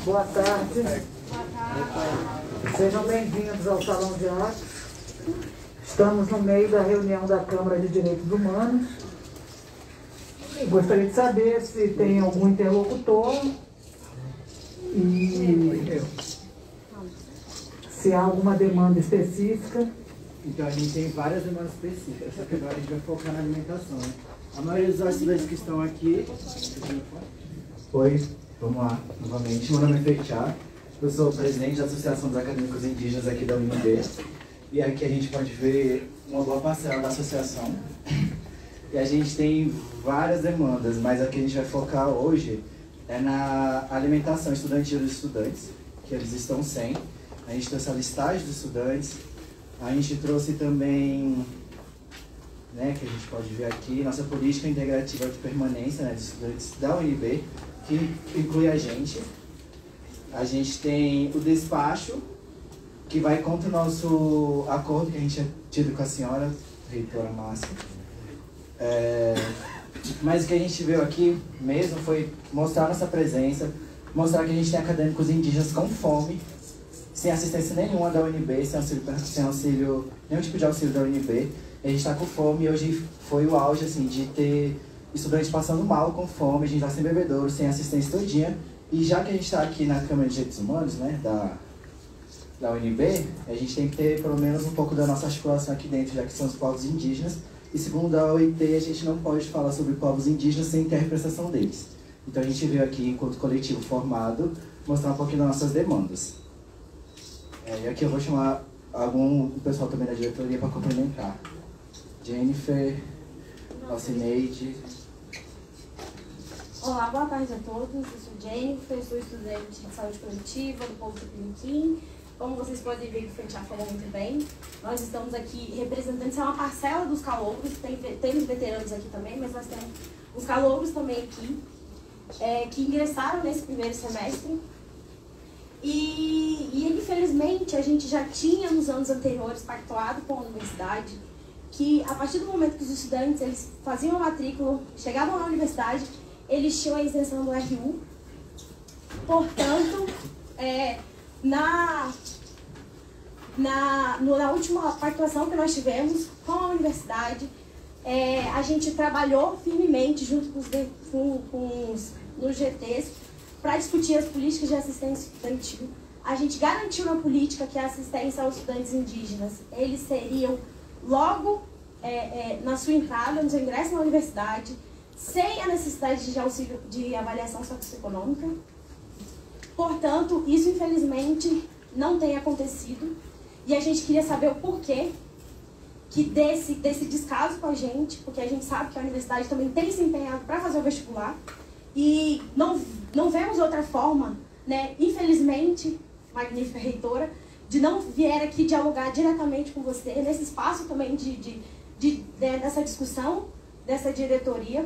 Boa tarde. Sejam bem-vindos ao Salão de Atos. Estamos no meio da reunião da Câmara de Direitos Humanos. Eu gostaria de saber se tem algum interlocutor e se há alguma demanda específica. Então, a gente tem várias demandas específicas, só que agora a gente vai focar na alimentação, né? A maioria dos estudantes que estão aqui... Oi, vamos lá, novamente. Meu nome é Fechá, eu sou presidente da Associação dos Acadêmicos Indígenas aqui da UNB. E aqui a gente pode ver uma boa parcela da associação. E a gente tem várias demandas, mas a que a gente vai focar hoje é na alimentação estudantil dos estudantes, que eles estão sem. A gente trouxe a listagem dos estudantes, a gente trouxe também, né, que a gente pode ver aqui, nossa política integrativa de permanência, né, dos estudantes da UNB, que inclui a gente. A gente tem o despacho, que vai contra o nosso acordo que a gente tinha tido com a senhora, reitora Márcia. Mas o que a gente veio aqui mesmo foi mostrar nossa presença, mostrar que a gente tem acadêmicos indígenas com fome, sem assistência nenhuma da UNB, sem auxílio, nenhum tipo de auxílio da UNB. E a gente está com fome e hoje foi o auge assim, de ter estudantes passando mal com fome, a gente está sem bebedouro, sem assistência todinha. E já que a gente está aqui na Câmara de Direitos Humanos, né, da UNB, a gente tem que ter pelo menos um pouco da nossa articulação aqui dentro, já que são os povos indígenas. E segundo a OIT, a gente não pode falar sobre povos indígenas sem ter a representação deles. Então a gente veio aqui, enquanto coletivo formado, mostrar um pouquinho das nossas demandas. E aqui eu vou chamar o pessoal também da diretoria para complementar. Jennifer, Alcineide. Olá, boa tarde a todos. Eu sou Jennifer, sou estudante de saúde coletiva do povo do Piniquim. Como vocês podem ver, o Fechá falou muito bem. Nós estamos aqui representando, é uma parcela dos calouros, tem os veteranos aqui também, mas nós temos os calouros também aqui, que ingressaram nesse primeiro semestre. E infelizmente a gente já tinha nos anos anteriores pactuado com a universidade que a partir do momento que os estudantes eles faziam a matrícula, chegavam na universidade, eles tinham a isenção do RU. Portanto, na última pactuação que nós tivemos com a universidade, a gente trabalhou firmemente junto com os GTs para discutir as políticas de assistência estudantil. A gente garantiu na política que a assistência aos estudantes indígenas, eles seriam logo na sua entrada, no seu ingresso na universidade, sem a necessidade de auxílio de avaliação socioeconômica. Portanto, isso infelizmente não tem acontecido e a gente queria saber o porquê que desse descaso com a gente, porque a gente sabe que a universidade também tem se empenhado para fazer o vestibular e não vemos outra forma, né, infelizmente, magnífica reitora, de não vier aqui dialogar diretamente com você, nesse espaço também dessa discussão, dessa diretoria.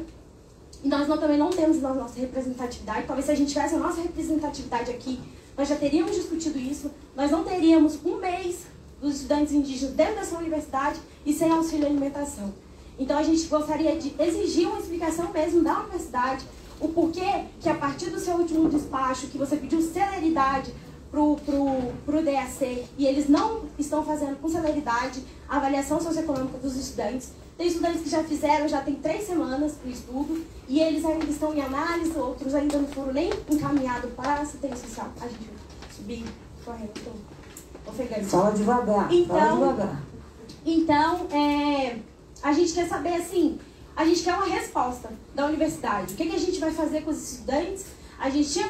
E nós também não temos a nossa representatividade. Talvez se a gente tivesse a nossa representatividade aqui, nós já teríamos discutido isso. Nós não teríamos um mês dos estudantes indígenas dentro dessa universidade e sem auxílio alimentação. Então a gente gostaria de exigir uma explicação mesmo da universidade, o porquê que a partir do seu último despacho, que você pediu celeridade pro DAC, e eles não estão fazendo com celeridade a avaliação socioeconômica dos estudantes. Tem estudantes que já fizeram, já tem 3 semanas para o estudo, e eles ainda estão em análise, outros ainda não foram nem encaminhados para a assistência social. A gente vai subir correndo, estou ofegante. Fala devagar, então, fala devagar. Então, a gente quer saber, assim, a gente quer uma resposta da universidade. O que a gente vai fazer com os estudantes? A gente tinha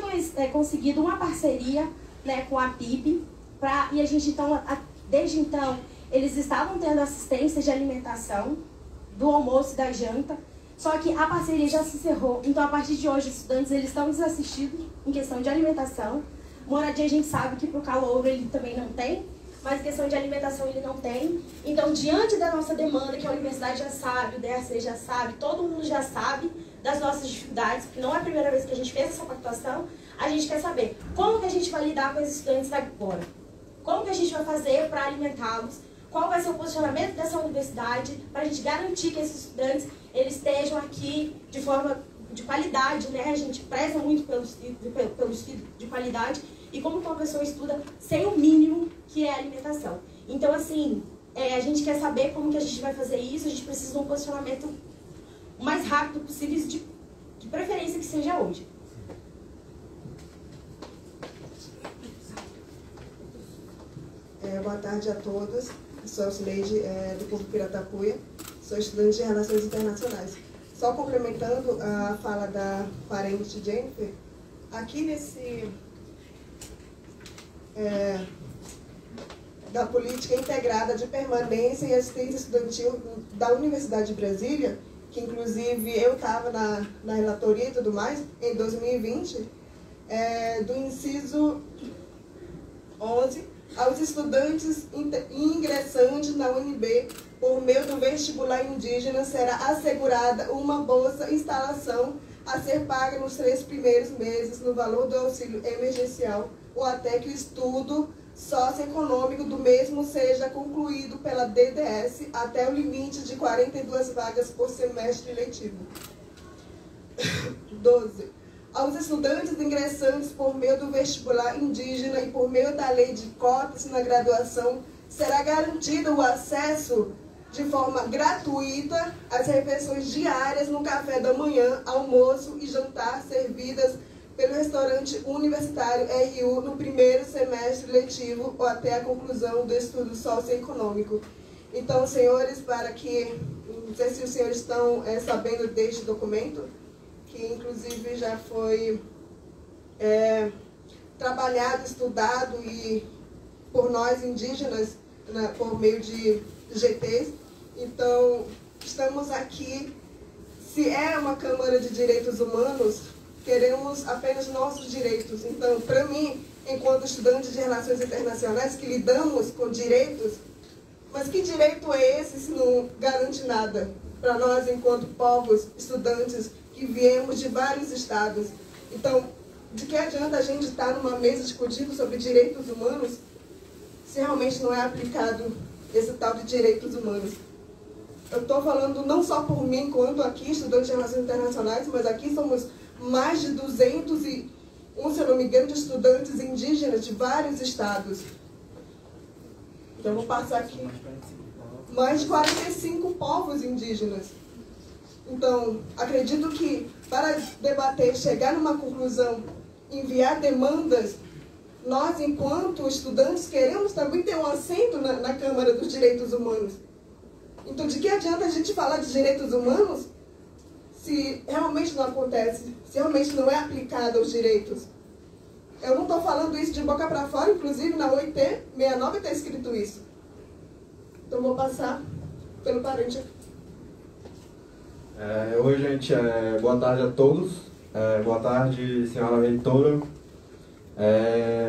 conseguido uma parceria, né, com a PIB, e a gente, então, desde então, eles estavam tendo assistência de alimentação, do almoço e da janta, só que a parceria já se encerrou. Então, a partir de hoje, os estudantes eles estão desassistidos em questão de alimentação. Moradia, a gente sabe que para o calouro ele também não tem, mas questão de alimentação ele não tem. Então, diante da nossa demanda, que a universidade já sabe, o DAC já sabe, todo mundo já sabe das nossas dificuldades, porque não é a primeira vez que a gente fez essa pactuação, a gente quer saber como que a gente vai lidar com esses estudantes agora. Como que a gente vai fazer para alimentá-los? Qual vai ser o posicionamento dessa universidade para a gente garantir que esses estudantes eles estejam aqui de forma de qualidade, né? A gente preza muito pelo estudo de qualidade, e como que uma pessoa estuda sem o mínimo que é a alimentação. Então, assim, a gente quer saber como que a gente vai fazer isso. A gente precisa de um posicionamento o mais rápido possível, de preferência que seja hoje. Boa tarde a todos. Sou Alcineide, do povo Piratapuia. Sou estudante de Relações Internacionais. Só complementando a fala da parente Jennifer, aqui da política integrada de permanência e assistência estudantil da Universidade de Brasília, que inclusive eu estava na relatoria e tudo mais, em 2020, do inciso 11, aos estudantes ingressantes na UNB, por meio do vestibular indígena, será assegurada uma bolsa instalação a ser paga nos 3 primeiros meses no valor do auxílio emergencial, ou até que o estudo socioeconômico do mesmo seja concluído pela DDS até o limite de 42 vagas por semestre letivo. 12. Aos estudantes ingressantes por meio do vestibular indígena e por meio da lei de cotas na graduação, será garantido o acesso de forma gratuita às refeições diárias no café da manhã, almoço e jantar servidas pelo restaurante universitário RU no primeiro semestre letivo ou até a conclusão do estudo socioeconômico. Então, senhores, para que, não sei se os senhores estão sabendo deste documento, que inclusive já foi trabalhado, estudado e por nós indígenas, por meio de GTs. Então, estamos aqui, se é uma Câmara de Direitos Humanos, queremos apenas nossos direitos. Então, para mim, enquanto estudante de Relações Internacionais, que lidamos com direitos, mas que direito é esse se não garante nada para nós, enquanto povos, estudantes, que viemos de vários estados? Então, de que adianta a gente estar numa mesa discutindo sobre direitos humanos se realmente não é aplicado esse tal de direitos humanos? Eu estou falando não só por mim, enquanto aqui, estudante de Relações Internacionais, mas aqui somos mais de 201, se eu não me engano, de estudantes indígenas de vários estados. Então, eu vou passar aqui. Mais de 45 povos indígenas. Então, acredito que para debater, chegar numa conclusão, enviar demandas, nós, enquanto estudantes, queremos também ter um assento na Câmara dos Direitos Humanos. Então, de que adianta a gente falar de direitos humanos se realmente não acontece, se realmente não é aplicado aos direitos? Eu não estou falando isso de boca para fora, inclusive na OIT 69 está escrito isso. Então, vou passar pelo parente aqui. Oi, gente, boa tarde a todos. Boa tarde, senhora reitora.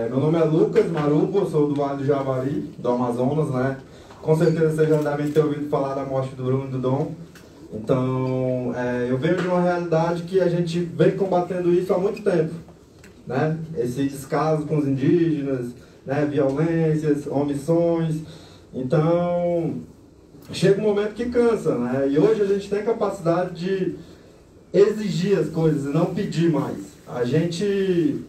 Meu nome é Lucas Marumbo, eu sou do Vale do Javari, do Amazonas, né? Com certeza vocês já devem ter ouvido falar da morte do Bruno e do Dom. Então, eu venho de uma realidade que a gente vem combatendo isso há muito tempo, né? Esse descaso com os indígenas, né? Violências, omissões. Então, chega um momento que cansa, né? E hoje a gente tem capacidade de exigir as coisas e não pedir mais. A gente...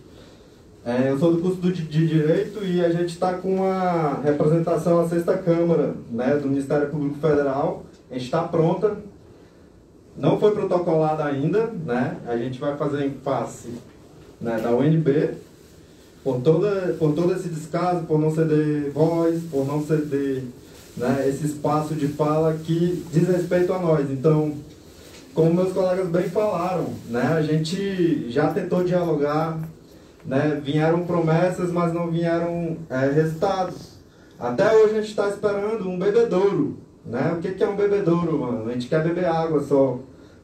eu sou do curso de Direito e a gente está com a representação à 6ª Câmara, né, do Ministério Público Federal. A gente está pronta. Não foi protocolada ainda, né? A gente vai fazer em face, né, da UNB, por todo esse descaso, por não ceder voz, por não ceder, né, esse espaço de fala que diz respeito a nós. Então, como meus colegas bem falaram, né, a gente já tentou dialogar, né, vieram promessas, mas não vieram resultados. Até hoje a gente está esperando um bebedouro. Né? O que é um bebedouro, mano? A gente quer beber água só.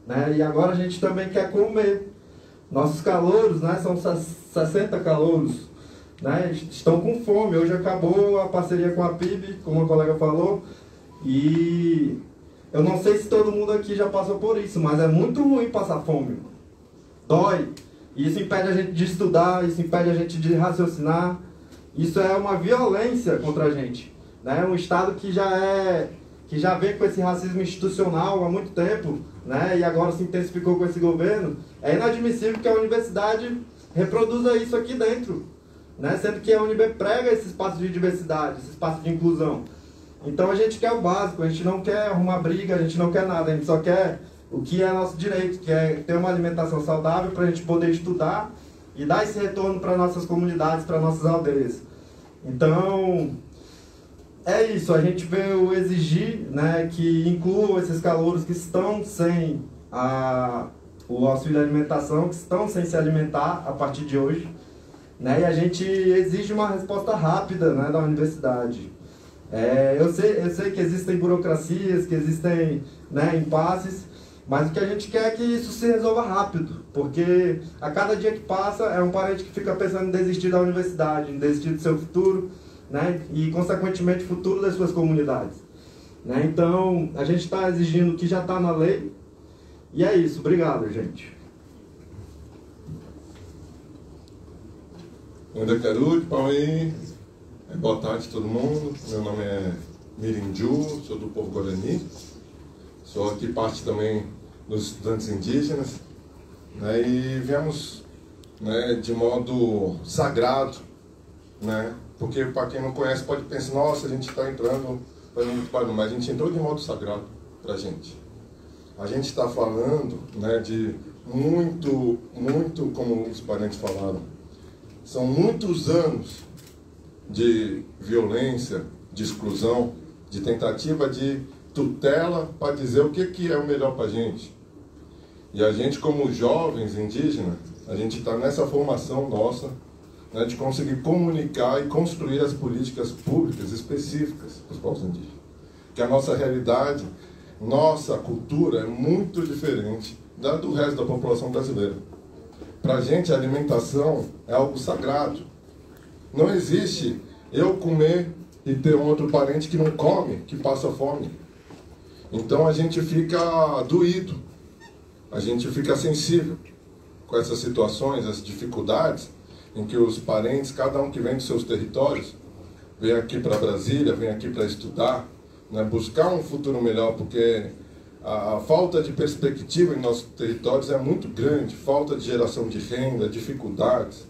Né? E agora a gente também quer comer. Nossos calouros, né, são 60 calouros, né, estão com fome. Hoje acabou a parceria com a PIB, como a colega falou, e eu não sei se todo mundo aqui já passou por isso, mas é muito ruim passar fome. Dói. E isso impede a gente de estudar, isso impede a gente de raciocinar. Isso é uma violência contra a gente. Né? Um Estado que já vem com esse racismo institucional há muito tempo, né? E agora se intensificou com esse governo. É inadmissível que a universidade reproduza isso aqui dentro, né? Sendo que a UNB prega esse espaço de diversidade, esse espaço de inclusão. Então a gente quer o básico, a gente não quer arrumar briga, a gente não quer nada, a gente só quer o que é nosso direito, que é ter uma alimentação saudável para a gente poder estudar e dar esse retorno para nossas comunidades, para nossas aldeias. Então, é isso, a gente veio exigir, né, que incluam esses calouros que estão sem o auxílio alimentação, que estão sem se alimentar a partir de hoje, né, e a gente exige uma resposta rápida, né, da universidade. Eu sei que existem burocracias, que existem, né, impasses, mas o que a gente quer é que isso se resolva rápido, porque a cada dia que passa é um parente que fica pensando em desistir da universidade, em desistir do seu futuro, né, e consequentemente o futuro das suas comunidades. Né? Então, a gente está exigindo o que já está na lei, e é isso. Obrigado, gente. André Carude, Paulinho, boa tarde a todo mundo. Meu nome é Mirinju, sou do povo Guarani, sou aqui parte também dos estudantes indígenas, né, e viemos, né, de modo sagrado, né, porque para quem não conhece pode pensar, nossa, a gente está entrando fazendo muito barulho, mas a gente entrou de modo sagrado para a gente. A gente está falando, né, de muito, como os parentes falaram, são muitos anos de violência, de exclusão, de tentativa de tutela para dizer o que é o melhor para a gente. E a gente, como jovens indígenas, a gente está nessa formação nossa, né, de conseguir comunicar e construir as políticas públicas específicas para os povos indígenas. Que a nossa realidade, nossa cultura é muito diferente da do resto da população brasileira. Para a gente, a alimentação é algo sagrado. Não existe eu comer e ter um outro parente que não come, que passa fome. Então a gente fica doído, a gente fica sensível com essas situações, as dificuldades em que os parentes, cada um que vem dos seus territórios, vem aqui para Brasília, vem aqui para estudar, né, buscar um futuro melhor, porque a falta de perspectiva em nossos territórios é muito grande, falta de geração de renda, dificuldades.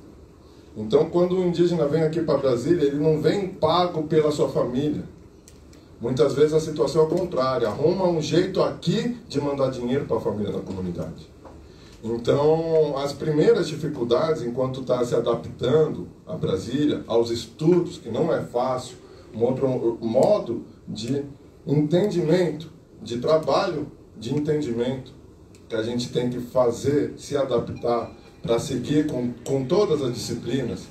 Então, quando o indígena vem aqui para Brasília, ele não vem pago pela sua família. Muitas vezes a situação é a contrária, arruma um jeito aqui de mandar dinheiro para a família da comunidade. Então, as primeiras dificuldades, enquanto está se adaptando a Brasília, aos estudos, que não é fácil, um outro modo de entendimento, de trabalho de entendimento, que a gente tem que fazer, se adaptar para seguir com todas as disciplinas.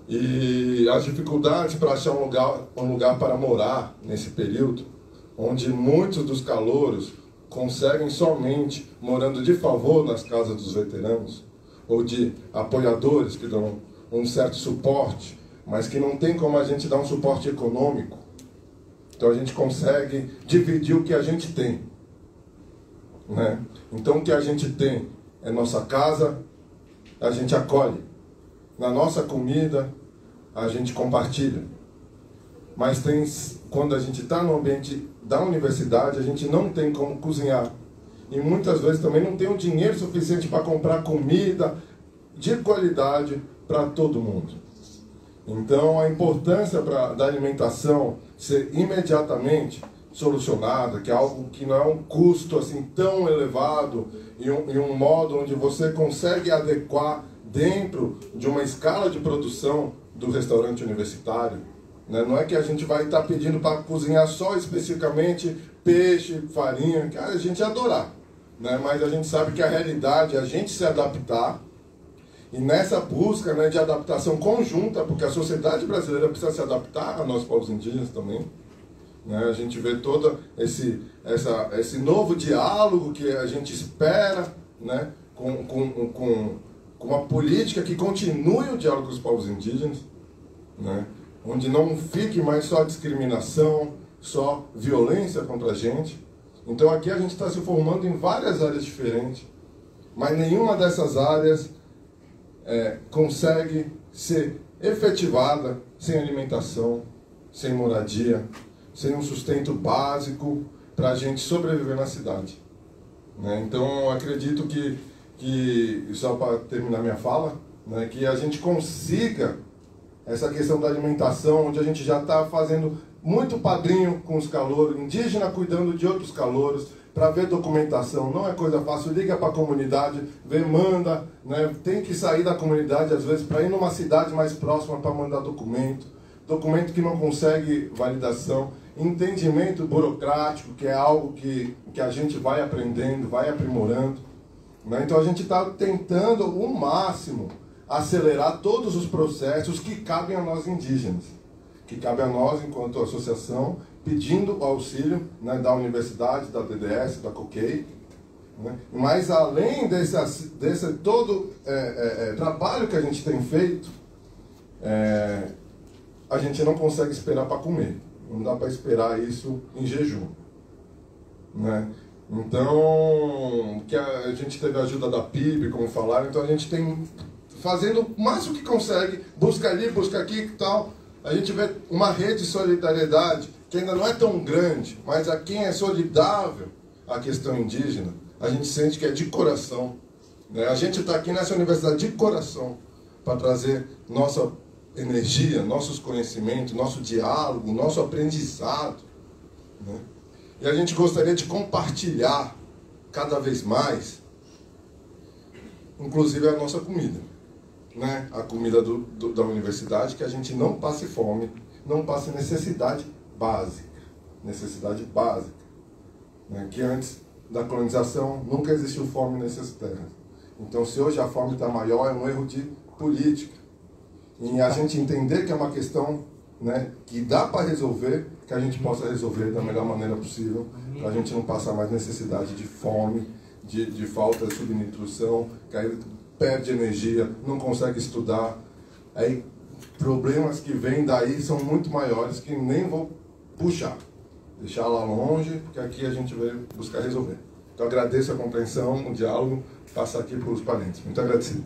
E as dificuldades para achar um lugar para morar nesse período, onde muitos dos calouros conseguem somente morando de favor nas casas dos veteranos, ou de apoiadores que dão um certo suporte, mas que não tem como a gente dar um suporte econômico. Então a gente consegue dividir o que a gente tem, né? Então o que a gente tem é nossa casa, a gente acolhe. Na nossa comida, a gente compartilha. mas quando a gente está no ambiente da universidade, a gente não tem como cozinhar. E muitas vezes também não tem o dinheiro suficiente para comprar comida de qualidade para todo mundo. Então, a importância da alimentação ser imediatamente solucionada, que é algo que não é um custo assim tão elevado e um modo onde você consegue adequar dentro de uma escala de produção do restaurante universitário, né? Não é que a gente vai estar pedindo para cozinhar só especificamente peixe, farinha, que a gente ia adorar, né? Mas a gente sabe que a realidade é a gente se adaptar. E nessa busca, né, de adaptação conjunta, porque a sociedade brasileira precisa se adaptar a nós povos indígenas também, né? A gente vê todo esse novo diálogo que a gente espera, né, com uma política que continue o diálogo com os povos indígenas, né, onde não fique mais só discriminação, só violência contra a gente. Então aqui a gente está se formando em várias áreas diferentes, mas nenhuma dessas áreas consegue ser efetivada sem alimentação, sem moradia, sem um sustento básico para a gente sobreviver na cidade, né? Então, acredito que só para terminar minha fala, né, que a gente consiga essa questão da alimentação, onde a gente já está fazendo muito padrinho com os calouros, indígena cuidando de outros calouros, para ver documentação. Não é coisa fácil, liga para a comunidade, vê, manda, né? Tem que sair da comunidade às vezes para ir numa cidade mais próxima para mandar documento que não consegue validação, entendimento burocrático, que é algo que a gente vai aprendendo, vai aprimorando, né? Então a gente está tentando o máximo acelerar todos os processos que cabem a nós indígenas, que cabe a nós enquanto associação, pedindo auxílio, né, da universidade, da DDS, da COCEI, né? Mas além desse todo trabalho que a gente tem feito, a gente não consegue esperar para comer. Não dá para esperar isso em jejum, né? Então, que a gente teve a ajuda da PIB, como falaram, então a gente tem fazendo o máximo que consegue, busca ali, busca aqui e tal. A gente vê uma rede de solidariedade que ainda não é tão grande, mas a quem é solidável à questão indígena, a gente sente que é de coração, né? A gente está aqui nessa universidade de coração para trazer nossa energia, nossos conhecimentos, nosso diálogo, nosso aprendizado, né? E a gente gostaria de compartilhar cada vez mais, inclusive a nossa comida, né? A comida da universidade, que a gente não passe fome, não passe necessidade básica, né? Que antes da colonização nunca existiu fome nessas terras. Então, se hoje a fome está maior, é um erro de política. E a gente entender que é uma questão, né, que dá para resolver, que a gente possa resolver da melhor maneira possível, para a gente não passar mais necessidade de fome, de falta de subnutrição, que aí perde energia, não consegue estudar. Aí problemas que vêm daí são muito maiores, que nem vou puxar, deixar lá longe, porque aqui a gente veio buscar resolver. Então agradeço a compreensão, o diálogo, passar aqui para os parentes. Muito agradecido.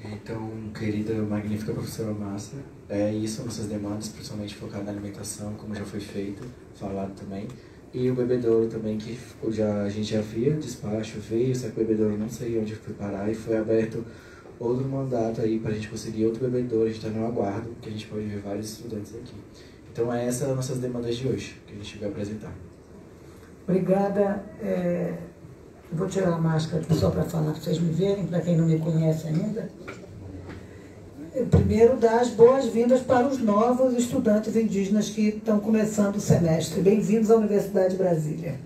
Então, querida, magnífica professora Márcia, é isso, nossas demandas, principalmente focar na alimentação, como já foi feito, falado também. E o bebedouro também, que a gente já via despacho, veio, só que o bebedouro não sei onde foi parar, e foi aberto outro mandato aí para a gente conseguir outro bebedouro. A gente está no aguardo, que a gente pode ver vários estudantes aqui. Então, essas são as nossas demandas de hoje, que a gente vai apresentar. Obrigada. Vou tirar a máscara aqui só para falar, para vocês me verem, para quem não me conhece ainda. Primeiro, dar as boas-vindas para os novos estudantes indígenas que estão começando o semestre. Bem-vindos à Universidade de Brasília.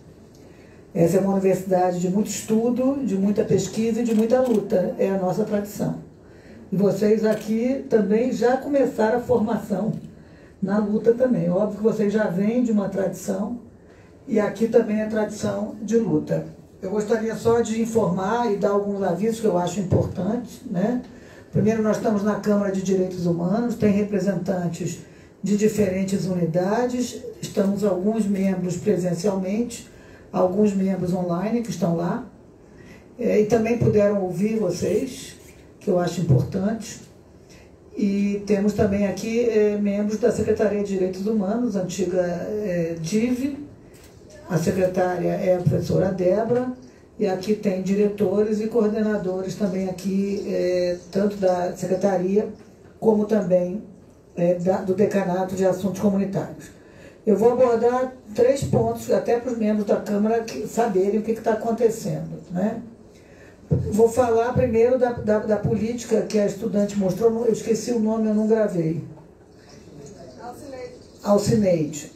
Essa é uma universidade de muito estudo, de muita pesquisa e de muita luta. É a nossa tradição. E vocês aqui também já começaram a formação na luta também. Óbvio que vocês já vêm de uma tradição e aqui também é tradição de luta. Eu gostaria só de informar e dar alguns avisos que eu acho importantes, né? Primeiro, nós estamos na Câmara de Direitos Humanos, tem representantes de diferentes unidades, estamos alguns membros presencialmente, alguns membros online que estão lá, e também puderam ouvir vocês, que eu acho importante. E temos também aqui membros da Secretaria de Direitos Humanos, antiga DIV. A secretária é a professora Débora, e aqui tem diretores e coordenadores também aqui, tanto da Secretaria como também do Decanato de Assuntos Comunitários. Eu vou abordar 3 pontos, até para os membros da Câmara saberem o que está acontecendo, né? Vou falar primeiro da política que a estudante mostrou, eu esqueci o nome, eu não gravei. Alcineide.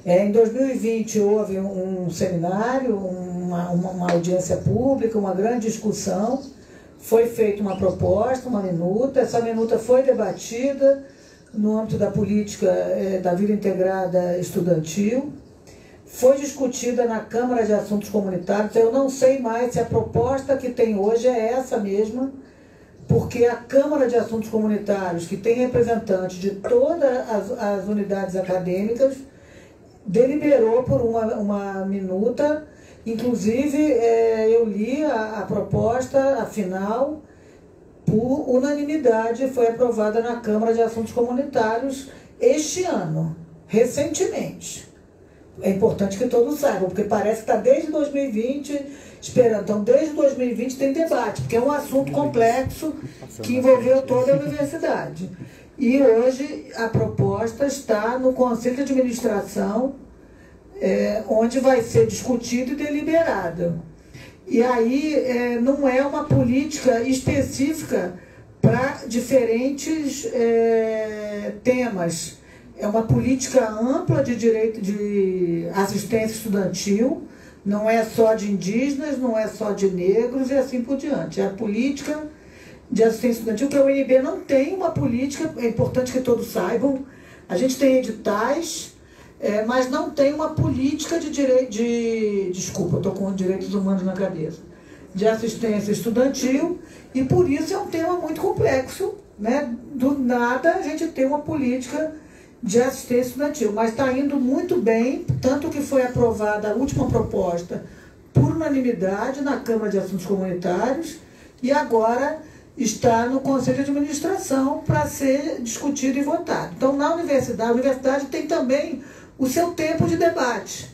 Em 2020 houve um seminário, uma audiência pública, uma grande discussão, foi feita uma proposta, uma minuta, essa minuta foi debatida no âmbito da política da vida integrada estudantil, foi discutida na Câmara de Assuntos Comunitários. Eu não sei mais se a proposta que tem hoje é essa mesma, porque a Câmara de Assuntos Comunitários, que tem representantes de todas as unidades acadêmicas, deliberou por uma minuta. Inclusive, eu li a proposta, afinal, por unanimidade, foi aprovada na Câmara de Assuntos Comunitários este ano, recentemente. É importante que todos saibam, porque parece que está desde 2020 esperando. Então, desde 2020 tem debate, porque é um assunto complexo que envolveu toda a universidade. E hoje a proposta está no Conselho de Administração, onde vai ser discutida e deliberada. E aí não é uma política específica para diferentes temas. É uma política ampla de direito de assistência estudantil, não é só de indígenas, não é só de negros e assim por diante. É a política de assistência estudantil, que a UNB não tem uma política, é importante que todos saibam. A gente tem editais, mas não tem uma política de direito desculpa, eu estou com direitos humanos na cabeça, de assistência estudantil, e por isso é um tema muito complexo, né? Do nada a gente tem uma política de assistência estudantil, mas está indo muito bem, tanto que foi aprovada a última proposta por unanimidade na Câmara de Assuntos Comunitários e agora está no Conselho de Administração para ser discutido e votado. Então, na universidade, a universidade tem também o seu tempo de debate.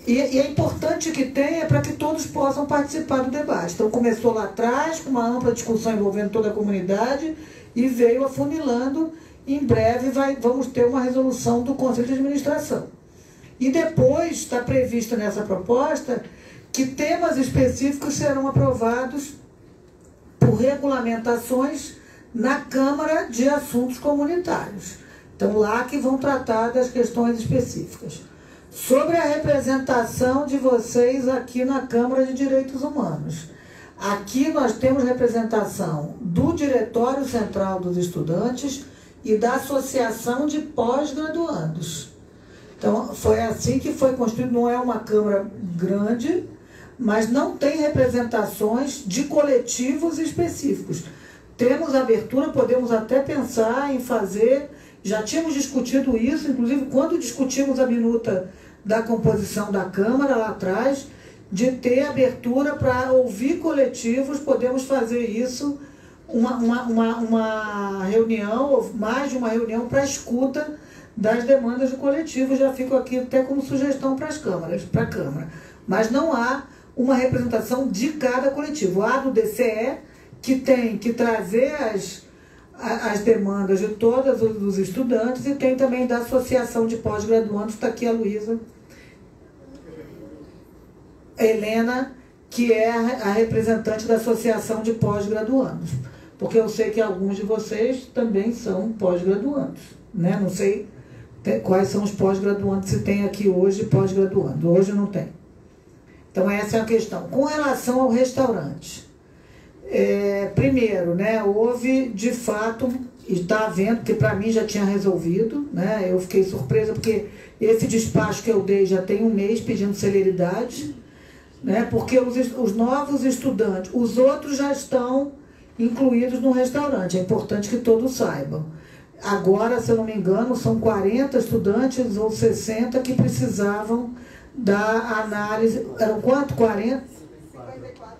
E é importante que tenha para que todos possam participar do debate. Então, começou lá atrás, com uma ampla discussão envolvendo toda a comunidade, e veio afunilando. Em breve vamos ter uma resolução do Conselho de Administração. E depois está prevista nessa proposta que temas específicos serão aprovados por regulamentações na Câmara de Assuntos Comunitários. Então, lá que vão tratar das questões específicas. Sobre a representação de vocês aqui na Câmara de Direitos Humanos. Aqui nós temos representação do Diretório Central dos Estudantes e da Associação de Pós-Graduandos. Então, foi assim que foi construído. Não é uma Câmara grande, mas não tem representações de coletivos específicos. Temos abertura, podemos até pensar em fazer, já tínhamos discutido isso, inclusive quando discutimos a minuta da composição da Câmara lá atrás, de ter abertura para ouvir coletivos, podemos fazer isso, uma reunião, ou mais de uma reunião para a escuta das demandas do coletivo. Já fico aqui até como sugestão para as câmaras, para a Câmara. Mas não há uma representação de cada coletivo. Há do DCE, que tem que trazer as demandas de todos os estudantes, e tem também da Associação de Pós-Graduandos, está aqui a Luísa Helena, que é a representante da Associação de Pós-Graduandos. Porque eu sei que alguns de vocês também são pós-graduandos, né? Não sei quais são os pós-graduandos, se tem aqui hoje pós-graduando. Hoje não tem. Então, essa é a questão. Com relação ao restaurante, primeiro, né, houve, de fato, está havendo, que para mim já tinha resolvido, né? Eu fiquei surpresa, porque esse despacho que eu dei já tem um mês pedindo celeridade, né? Porque os novos estudantes, os outros já estão incluídos no restaurante. É importante que todos saibam. Agora, se eu não me engano, são 40 estudantes ou 60 que precisavam da análise. Eram quanto? 40? 54.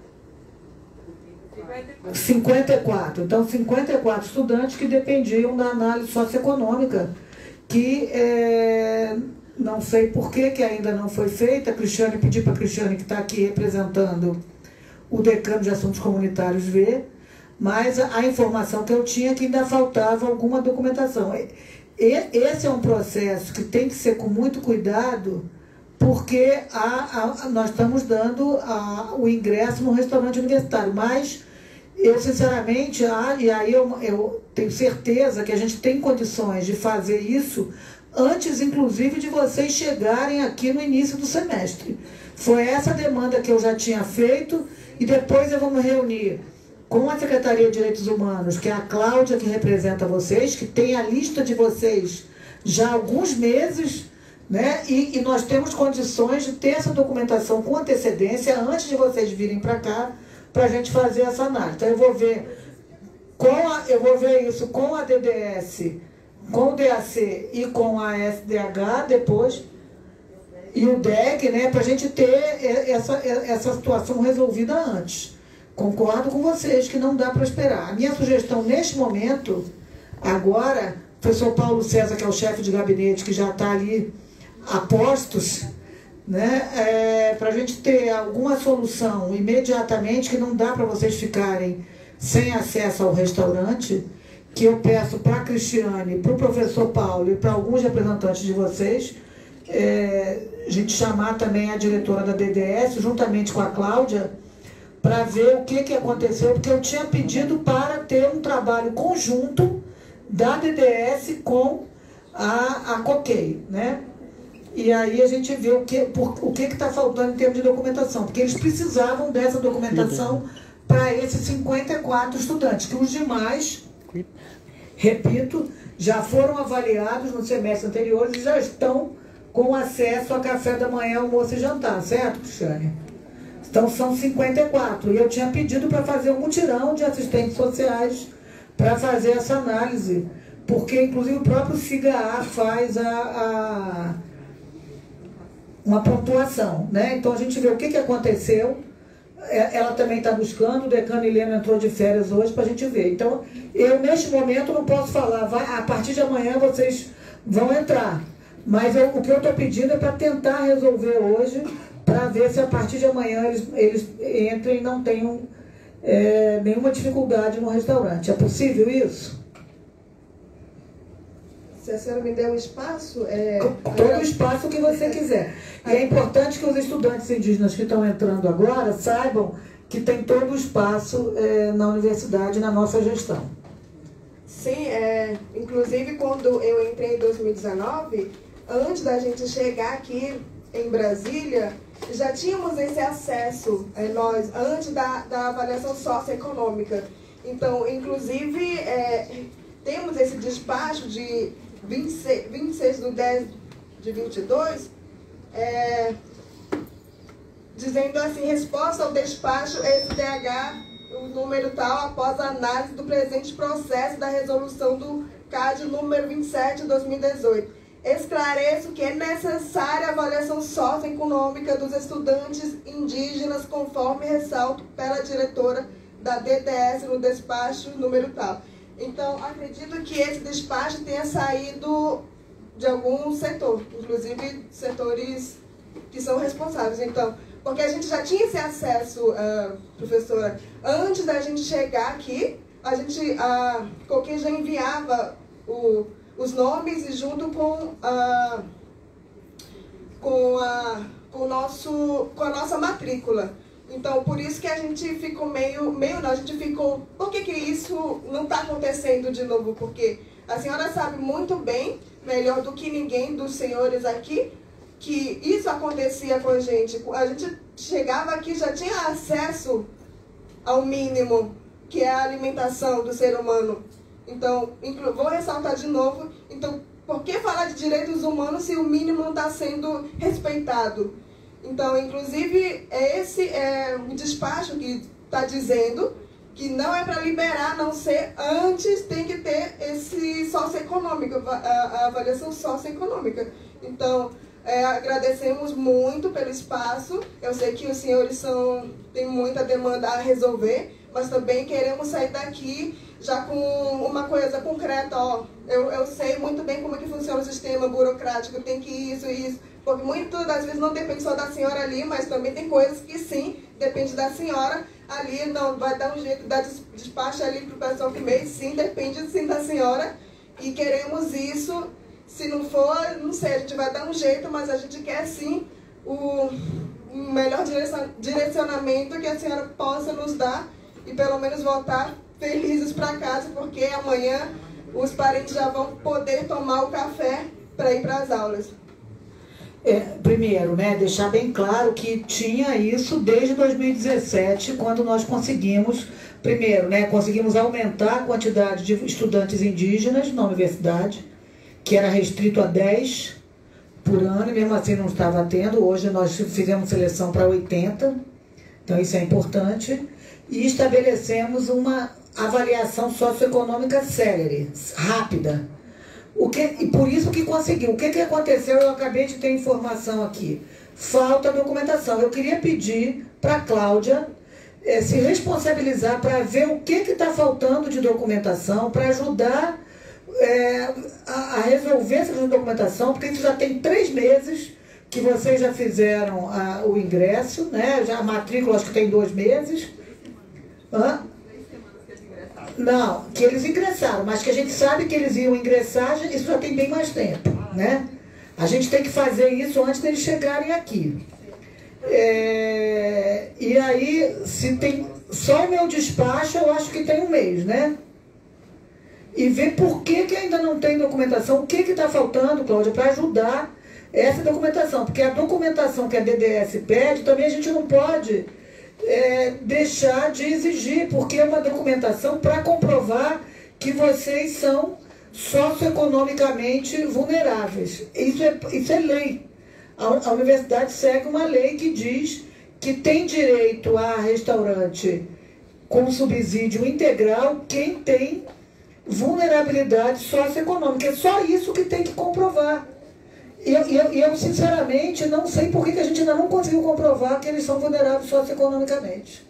54. Então, 54 estudantes que dependiam da análise socioeconômica, que não sei por que ainda não foi feita. A Cristiane, pedi para a Cristiane, que está aqui representando o decano de assuntos comunitários, ver, mas a informação que eu tinha é que ainda faltava alguma documentação. Esse é um processo que tem que ser com muito cuidado, porque nós estamos dando o ingresso no restaurante universitário, mas eu, sinceramente, e aí eu tenho certeza que a gente tem condições de fazer isso antes, inclusive, de vocês chegarem aqui no início do semestre. Foi essa demanda que eu já tinha feito, e depois eu vou me reunir com a Secretaria de Direitos Humanos, que é a Cláudia, que representa vocês, que tem a lista de vocês já há alguns meses, né? E nós temos condições de ter essa documentação com antecedência antes de vocês virem para cá, para a gente fazer essa análise. Então eu vou ver isso com a DDS, com o DAC e com a SDH depois, e o DEC, né, para a gente ter essa situação resolvida antes. Concordo com vocês que não dá para esperar. A minha sugestão neste momento, agora, o professor Paulo César, que é o chefe de gabinete, que já está ali a postos, né, para a gente ter alguma solução imediatamente, que não dá para vocês ficarem sem acesso ao restaurante, que eu peço para a Cristiane, para o professor Paulo e para alguns representantes de vocês, a gente chamar também a diretora da DDS, juntamente com a Cláudia, para ver o que aconteceu, porque eu tinha pedido para ter um trabalho conjunto da DDS com a COCEI, né? E aí a gente vê o que está faltando em termos de documentação, porque eles precisavam dessa documentação para esses 54 estudantes, que os demais, repito, já foram avaliados no semestre anterior e já estão com acesso a café da manhã, almoço e jantar, certo, Cristiane? Então são 54. E eu tinha pedido para fazer um mutirão de assistentes sociais para fazer essa análise, porque inclusive o próprio SIGA faz uma pontuação, né? Então a gente vê o que aconteceu. Ela também está buscando, o decano Helena entrou de férias hoje para a gente ver. Então, eu neste momento não posso falar, a partir de amanhã vocês vão entrar. Mas o que eu estou pedindo é para tentar resolver hoje, para ver se a partir de amanhã eles entrem e não tenham nenhuma dificuldade no restaurante. É possível isso? Se a senhora me der um espaço... Todo o espaço que você quiser. E é importante que os estudantes indígenas que estão entrando agora saibam que tem todo o espaço na universidade, na nossa gestão. Sim, inclusive quando eu entrei em 2019, antes da gente chegar aqui em Brasília, já tínhamos esse acesso, nós, antes da avaliação socioeconômica. Então, inclusive, temos esse despacho de 26/10/22, dizendo assim: resposta ao despacho SDH, o número tal, após a análise do presente processo da resolução do CAD número 27/2018. Esclareço que é necessária a avaliação socioeconômica dos estudantes indígenas, conforme ressalto pela diretora da DDS no despacho número tal. Então, acredito que esse despacho tenha saído de algum setor, inclusive setores que são responsáveis. Então, porque a gente já tinha esse acesso, professora, antes da gente chegar aqui, a COCEI já enviava os nomes e junto com a nossa matrícula. Então, por isso que a gente ficou a gente ficou, por que isso não está acontecendo de novo? Porque a senhora sabe muito bem, melhor do que ninguém dos senhores aqui, que isso acontecia com a gente. A gente chegava aqui, já tinha acesso ao mínimo, que é a alimentação do ser humano. Então, vou ressaltar de novo, então, por que falar de direitos humanos se o mínimo não está sendo respeitado? Então, inclusive, esse é um despacho que está dizendo que não é para liberar, a não ser antes tem que ter esse socioeconômico, a avaliação socioeconômica. Então, agradecemos muito pelo espaço. Eu sei que os senhores têm muita demanda a resolver, mas também queremos sair daqui já com uma coisa concreta. Ó, eu sei muito bem como é que funciona o sistema burocrático, tem que isso, porque muitas das vezes não depende só da senhora ali, mas também tem coisas que sim, depende da senhora ali, não vai dar um jeito de dar despacho ali para o pessoal que mês, sim, depende sim da senhora, e queremos isso. Se não for, não sei, a gente vai dar um jeito, mas a gente quer sim o melhor direcionamento que a senhora possa nos dar e pelo menos voltar felizes para casa, porque amanhã os parentes já vão poder tomar o café para ir para as aulas. Primeiro, né, deixar bem claro que tinha isso desde 2017, quando nós conseguimos, primeiro, né, conseguimos aumentar a quantidade de estudantes indígenas na universidade, que era restrito a 10 por ano, e mesmo assim não estava tendo. Hoje nós fizemos seleção para 80, então isso é importante, e estabelecemos uma avaliação socioeconômica célere, rápida. E por isso que conseguiu. O que aconteceu? Eu acabei de ter informação aqui. Falta documentação. Eu queria pedir para a Cláudia se responsabilizar para ver o que está faltando de documentação, para ajudar a resolver essa documentação, porque isso já tem 3 meses que vocês já fizeram o ingresso, né? Já a matrícula acho que tem 2 meses. Hã? Não, que eles ingressaram, mas que a gente sabe que eles iam ingressar, isso já tem bem mais tempo, né? A gente tem que fazer isso antes deles chegarem aqui. E aí, se tem só o meu despacho, eu acho que tem 1 mês, né? E ver por que ainda não tem documentação, o que está faltando, Cláudia, para ajudar essa documentação. Porque a documentação que a DDS pede, também a gente não pode deixar de exigir, porque é uma documentação para comprovar que vocês são socioeconomicamente vulneráveis. Isso é lei. A universidade segue uma lei que diz que tem direito a restaurante com subsídio integral quem tem vulnerabilidade socioeconômica. É só isso que tem que comprovar. E eu, sinceramente, não sei por que a gente ainda não conseguiu comprovar que eles são vulneráveis socioeconomicamente.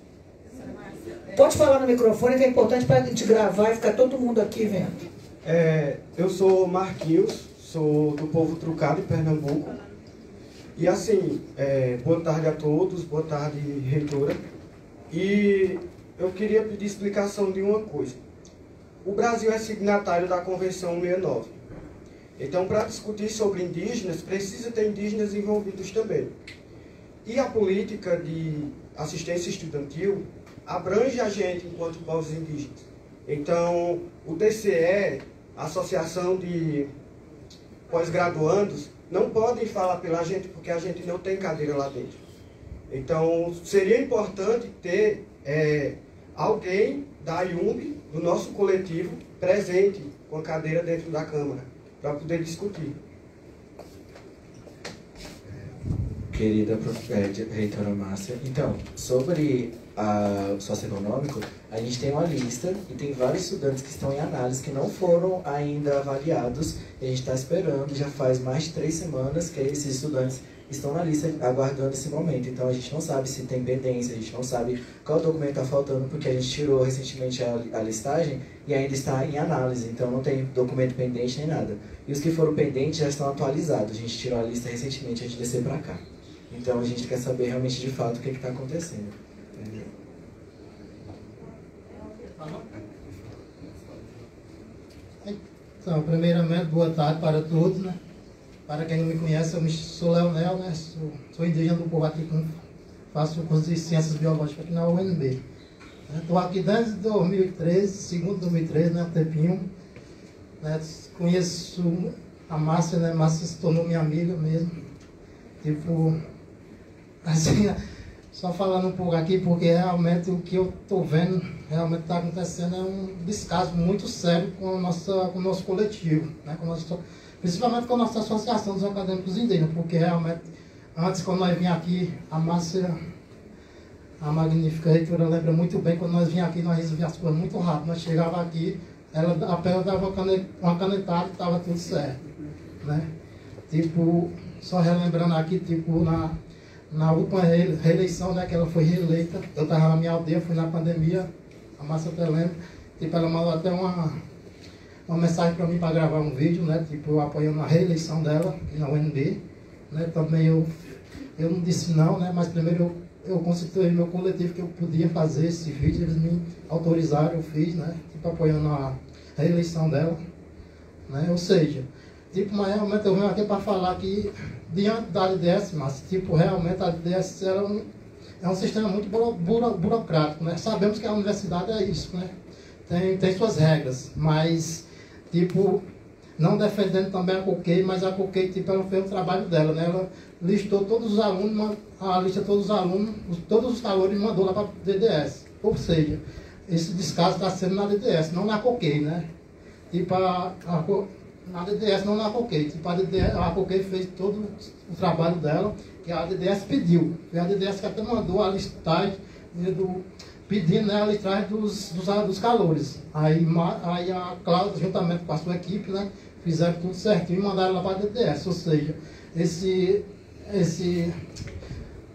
Pode falar no microfone, que é importante para a gente gravar e ficar todo mundo aqui vendo. Eu sou Marquinhos, sou do povo trucado em Pernambuco. E assim, boa tarde a todos, boa tarde, reitora. E eu queria pedir explicação de uma coisa. O Brasil é signatário da Convenção 69. Então, para discutir sobre indígenas, precisa ter indígenas envolvidos também. E a política de assistência estudantil abrange a gente enquanto povos indígenas. Então, o TCE, a Associação de Pós-Graduandos, não podem falar pela gente porque a gente não tem cadeira lá dentro. Então, seria importante ter alguém da IUMB, do nosso coletivo, presente com a cadeira dentro da Câmara, para poder discutir. Querida reitora Márcia, então, sobre o socioeconômico, a gente tem uma lista e tem vários estudantes que estão em análise que não foram ainda avaliados, e a gente está esperando, já faz mais de 3 semanas que esses estudantes estão na lista aguardando esse momento. Então a gente não sabe se tem pendência, a gente não sabe qual documento está faltando, porque a gente tirou recentemente a listagem e ainda está em análise, então não tem documento pendente nem nada. E os que foram pendentes já estão atualizados, a gente tirou a lista recentemente antes de descer para cá. Então a gente quer saber realmente de fato o que está acontecendo. Entendeu? Então, primeiramente, boa tarde para todos, né? Para quem não me conhece, eu sou Leonel, né? Sou indígena do povo aqui, faço curso de Ciências Biológicas aqui na UNB. Estou aqui desde 2013, segundo 2013, né? Tempinho. Né? Conheço a Márcia, né? Márcia se tornou minha amiga mesmo. Tipo, assim, só falando um pouco aqui, porque realmente o que eu estou vendo, realmente está acontecendo, é um descaso muito sério com o nosso coletivo, né? Principalmente com a nossa associação dos acadêmicos indígenas, porque realmente, antes, quando nós vinha aqui, a Márcia, a magnífica reitora, lembra muito bem, quando nós vinha aqui, nós resolvíamos as coisas muito rápido. Nós chegava aqui, ela apenas dava uma canetada e estava tudo certo, né? Tipo, só relembrando aqui, tipo, na última reeleição, né, que ela foi reeleita, eu estava na minha aldeia, fui na pandemia, A Márcia até lembra, tipo, ela mandou até uma mensagem para mim para gravar um vídeo, né? Tipo, eu apoiando a reeleição dela aqui na UNB, né? Também eu não disse não, né? Mas primeiro eu constituí meu coletivo que eu podia fazer esse vídeo, eles me autorizaram, eu fiz, né? Tipo, apoiando a reeleição dela, né? Ou seja, tipo, mas realmente eu venho aqui para falar que diante da ADDS, mas tipo, realmente a ADDS é um sistema muito burocrático, né? Sabemos que a universidade é isso, né? Tem suas regras, mas, tipo, não defendendo também a COCEI, mas a COCEI, tipo, ela fez o trabalho dela, né? Ela listou todos os alunos, a lista de todos os alunos, todos os valores e mandou lá para a DDS. Ou seja, esse descaso está sendo na DDS, não na COCEI, né? Tipo, na DDS, não na COCEI. Tipo, a COCEI fez todo o trabalho dela, que a DDS pediu. Foi a DDS que até mandou a listagem pedindo, né, a listagem dos calores. Aí a Cláudia, juntamente com a sua equipe, né, fizeram tudo certinho e mandaram lá para a DDS. Ou seja,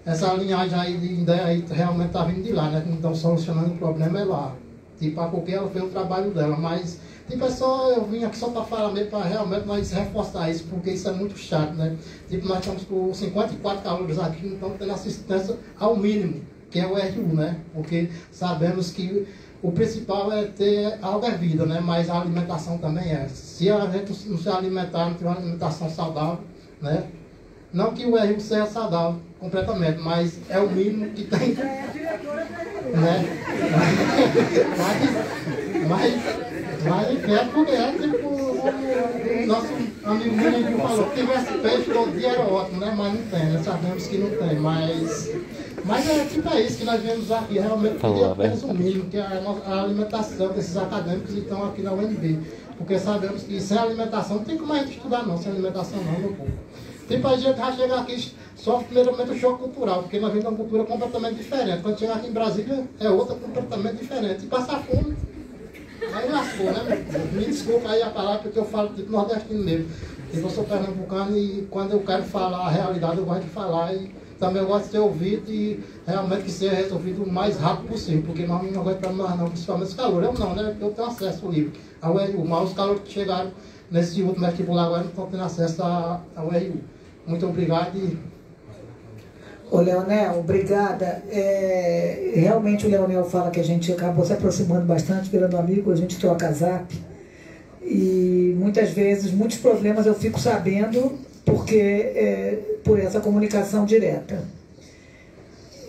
essa linhagem aí de ideia aí realmente está vindo de lá, né? Então, solucionando o problema é lá. Tipo, a COCEI, ela fez o trabalho dela, mas tipo, eu vim aqui só para falar mesmo, para realmente nós reforçar isso, porque isso é muito chato, né? Tipo, nós estamos com 54 calores aqui, então tendo assistência ao mínimo, que é o RU, né? Porque sabemos que o principal é ter algo é vida, né? Mas a alimentação também é. Se a gente não se alimentar, não tiver uma alimentação saudável, né? Não que o RU seja saudável completamente, mas é o mínimo que tem. Né? Mas enfim, é porque é tipo o nosso amigo Mirinho falou, que tivesse peixe todo dia era ótimo, né? Mas não tem, nós sabemos que não tem, mas é tipo isso que nós vemos aqui, realmente queria apenas o mínimo, que é a alimentação desses acadêmicos que estão aqui na UNB. Porque sabemos que sem alimentação não tem como a gente estudar não, sem alimentação não, meu povo. Tipo, a gente já chega aqui, sofre primeiramente o choque cultural, porque nós vemos uma cultura completamente diferente. Quando chegar aqui em Brasília, é outra completamente diferente. E passar fome, aí lascou, né? Me desculpa aí a palavra, porque eu falo tipo nordestino mesmo. Eu sou pernambucano e quando eu quero falar a realidade, eu gosto de falar. E também eu gosto de ser ouvido e realmente que seja resolvido o mais rápido possível, porque nós não aguentamos mais não, principalmente os calores. Eu não, né? Porque eu tenho acesso livre ao RU, mas os calores que chegaram nesse último vestibular agora não estão tendo acesso ao RU. Muito obrigado. Ô Leonel, obrigada. Realmente o Leonel fala que a gente acabou se aproximando bastante, virando amigo, a gente troca zap. E muitas vezes, muitos problemas eu fico sabendo por essa comunicação direta.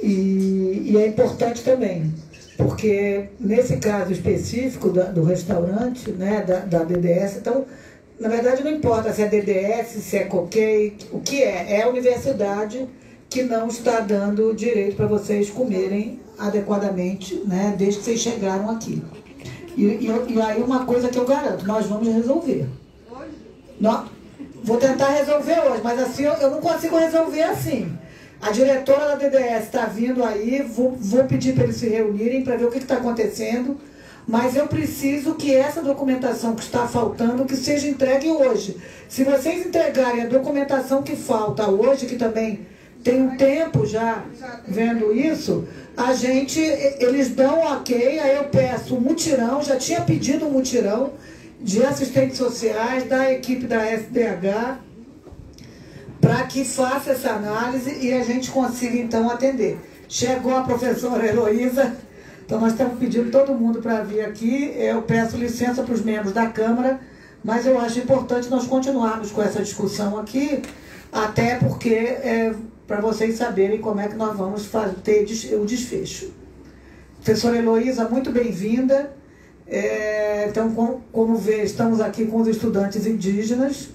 E é importante também, porque nesse caso específico do restaurante, né, da DDS, então, na verdade não importa se é DDS, se é COCEI, o que é a universidade que não está dando direito para vocês comerem adequadamente, né, desde que vocês chegaram aqui. E aí uma coisa que eu garanto, nós vamos resolver. Vou tentar resolver hoje, mas assim eu não consigo resolver assim. A diretora da DDS está vindo aí, vou pedir para eles se reunirem para ver o que está acontecendo, mas eu preciso que essa documentação que está faltando, que seja entregue hoje. Se vocês entregarem a documentação que falta hoje, que também tem um tempo já vendo isso, eles dão ok, aí eu peço um mutirão, já tinha pedido um mutirão de assistentes sociais, da equipe da SDH, para que faça essa análise e a gente consiga então atender. Chegou a professora Heloísa, então nós estamos pedindo todo mundo para vir aqui, eu peço licença para os membros da Câmara, mas eu acho importante nós continuarmos com essa discussão aqui, até porque para vocês saberem como é que nós vamos ter o desfecho. Professora Heloísa, muito bem-vinda. Então, como vê, estamos aqui com os estudantes indígenas,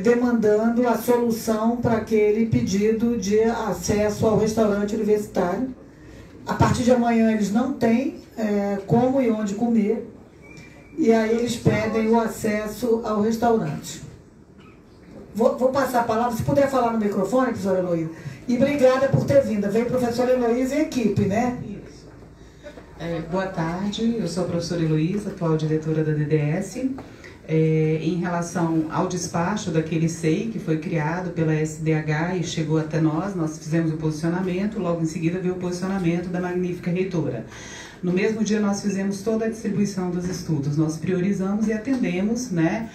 demandando a solução para aquele pedido de acesso ao restaurante universitário. A partir de amanhã eles não têm como e onde comer, e aí eles pedem o acesso ao restaurante. Vou passar a palavra, se puder falar no microfone, professora Heloísa. E obrigada por ter vindo. Veio a professora Heloísa e a equipe, né? Isso. Boa tarde, eu sou a professora Heloísa, atual diretora da DDS. Em relação ao despacho daquele SEI que foi criado pela SDH e chegou até nós fizemos o posicionamento, logo em seguida veio o posicionamento da magnífica reitora. No mesmo dia nós fizemos toda a distribuição dos estudos, nós priorizamos e atendemos, né,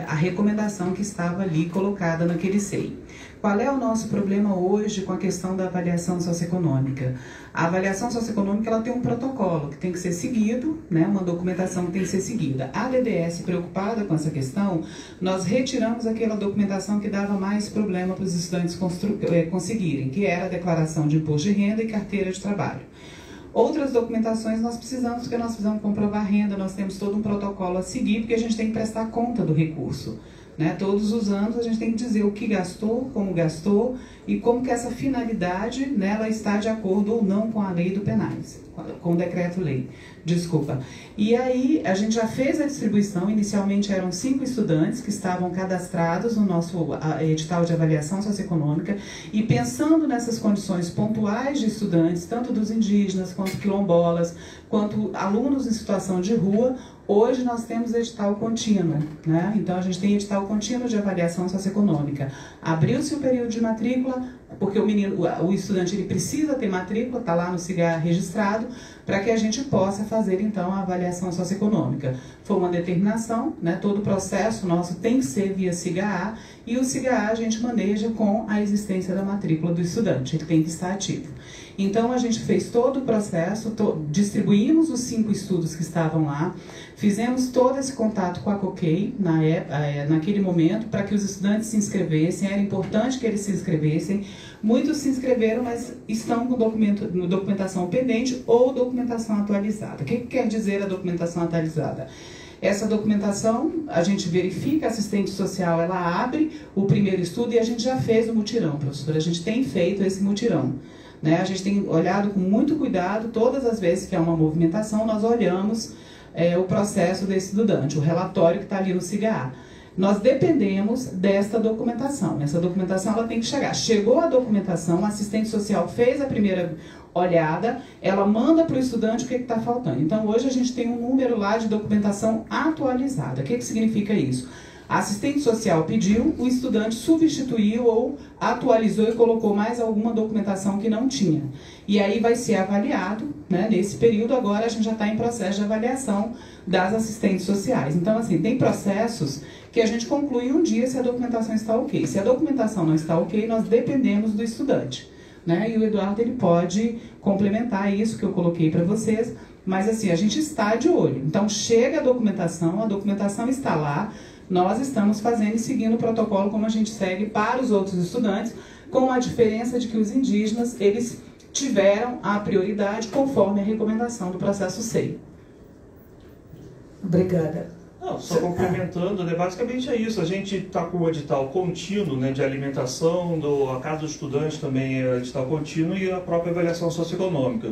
a recomendação que estava ali colocada naquele SEI. Qual é o nosso problema hoje com a questão da avaliação socioeconômica? A avaliação socioeconômica ela tem um protocolo que tem que ser seguido, né, uma documentação que tem que ser seguida. A DDS, preocupada com essa questão, nós retiramos aquela documentação que dava mais problema para os estudantes conseguirem, que era a declaração de imposto de renda e carteira de trabalho. Outras documentações nós precisamos, porque nós precisamos comprovar renda, nós temos todo um protocolo a seguir, porque a gente tem que prestar conta do recurso. Né? Todos os anos a gente tem que dizer o que gastou, como gastou e como que essa finalidade, né, ela está de acordo ou não com a lei do penais, com o decreto-lei, desculpa. E aí a gente já fez a distribuição, inicialmente eram 5 estudantes que estavam cadastrados no nosso edital de avaliação socioeconômica e pensando nessas condições pontuais de estudantes, tanto dos indígenas, quanto quilombolas, quanto alunos em situação de rua, hoje nós temos edital contínuo, né? Então a gente tem edital contínuo de avaliação socioeconômica. Abriu-se o período de matrícula, porque o estudante ele precisa ter matrícula, está lá no SIGA registrado, para que a gente possa fazer então a avaliação socioeconômica. Foi uma determinação, né? Todo o processo nosso tem que ser via SIGA e o SIGA a gente maneja com a existência da matrícula do estudante, ele tem que estar ativo. Então a gente fez todo o processo, distribuímos os 5 estudos que estavam lá, fizemos todo esse contato com a COCEI naquele momento para que os estudantes se inscrevessem, era importante que eles se inscrevessem. Muitos se inscreveram, mas estão com documentação pendente ou documentação atualizada. O que quer dizer a documentação atualizada? Essa documentação, a gente verifica, a assistente social, ela abre o primeiro estudo e a gente já fez o mutirão, professora, a gente tem feito esse mutirão. Né? A gente tem olhado com muito cuidado, todas as vezes que há uma movimentação, nós olhamos o processo desse estudante, o relatório que está ali no SIGA. Nós dependemos desta documentação. Essa documentação ela tem que chegar. Chegou a documentação, a assistente social fez a primeira olhada, ela manda para o estudante o que está faltando. Então, hoje a gente tem um número lá de documentação atualizada. O que significa isso? A assistente social pediu, o estudante substituiu ou atualizou e colocou mais alguma documentação que não tinha. E aí vai ser avaliado, né? Nesse período agora a gente já está em processo de avaliação das assistentes sociais. Então, assim, tem processos que a gente conclui um dia se a documentação está ok. Se a documentação não está ok, nós dependemos do estudante. Né? E o Eduardo ele pode complementar isso que eu coloquei para vocês, mas assim, a gente está de olho. Então, chega a documentação está lá, nós estamos fazendo e seguindo o protocolo como a gente segue para os outros estudantes, com a diferença de que os indígenas, eles tiveram a prioridade conforme a recomendação do processo SEI. Obrigada. Não, só complementando, né, basicamente é isso, a gente está com o edital contínuo, né, de alimentação, a Casa do Estudante também é edital contínuo e a própria avaliação socioeconômica.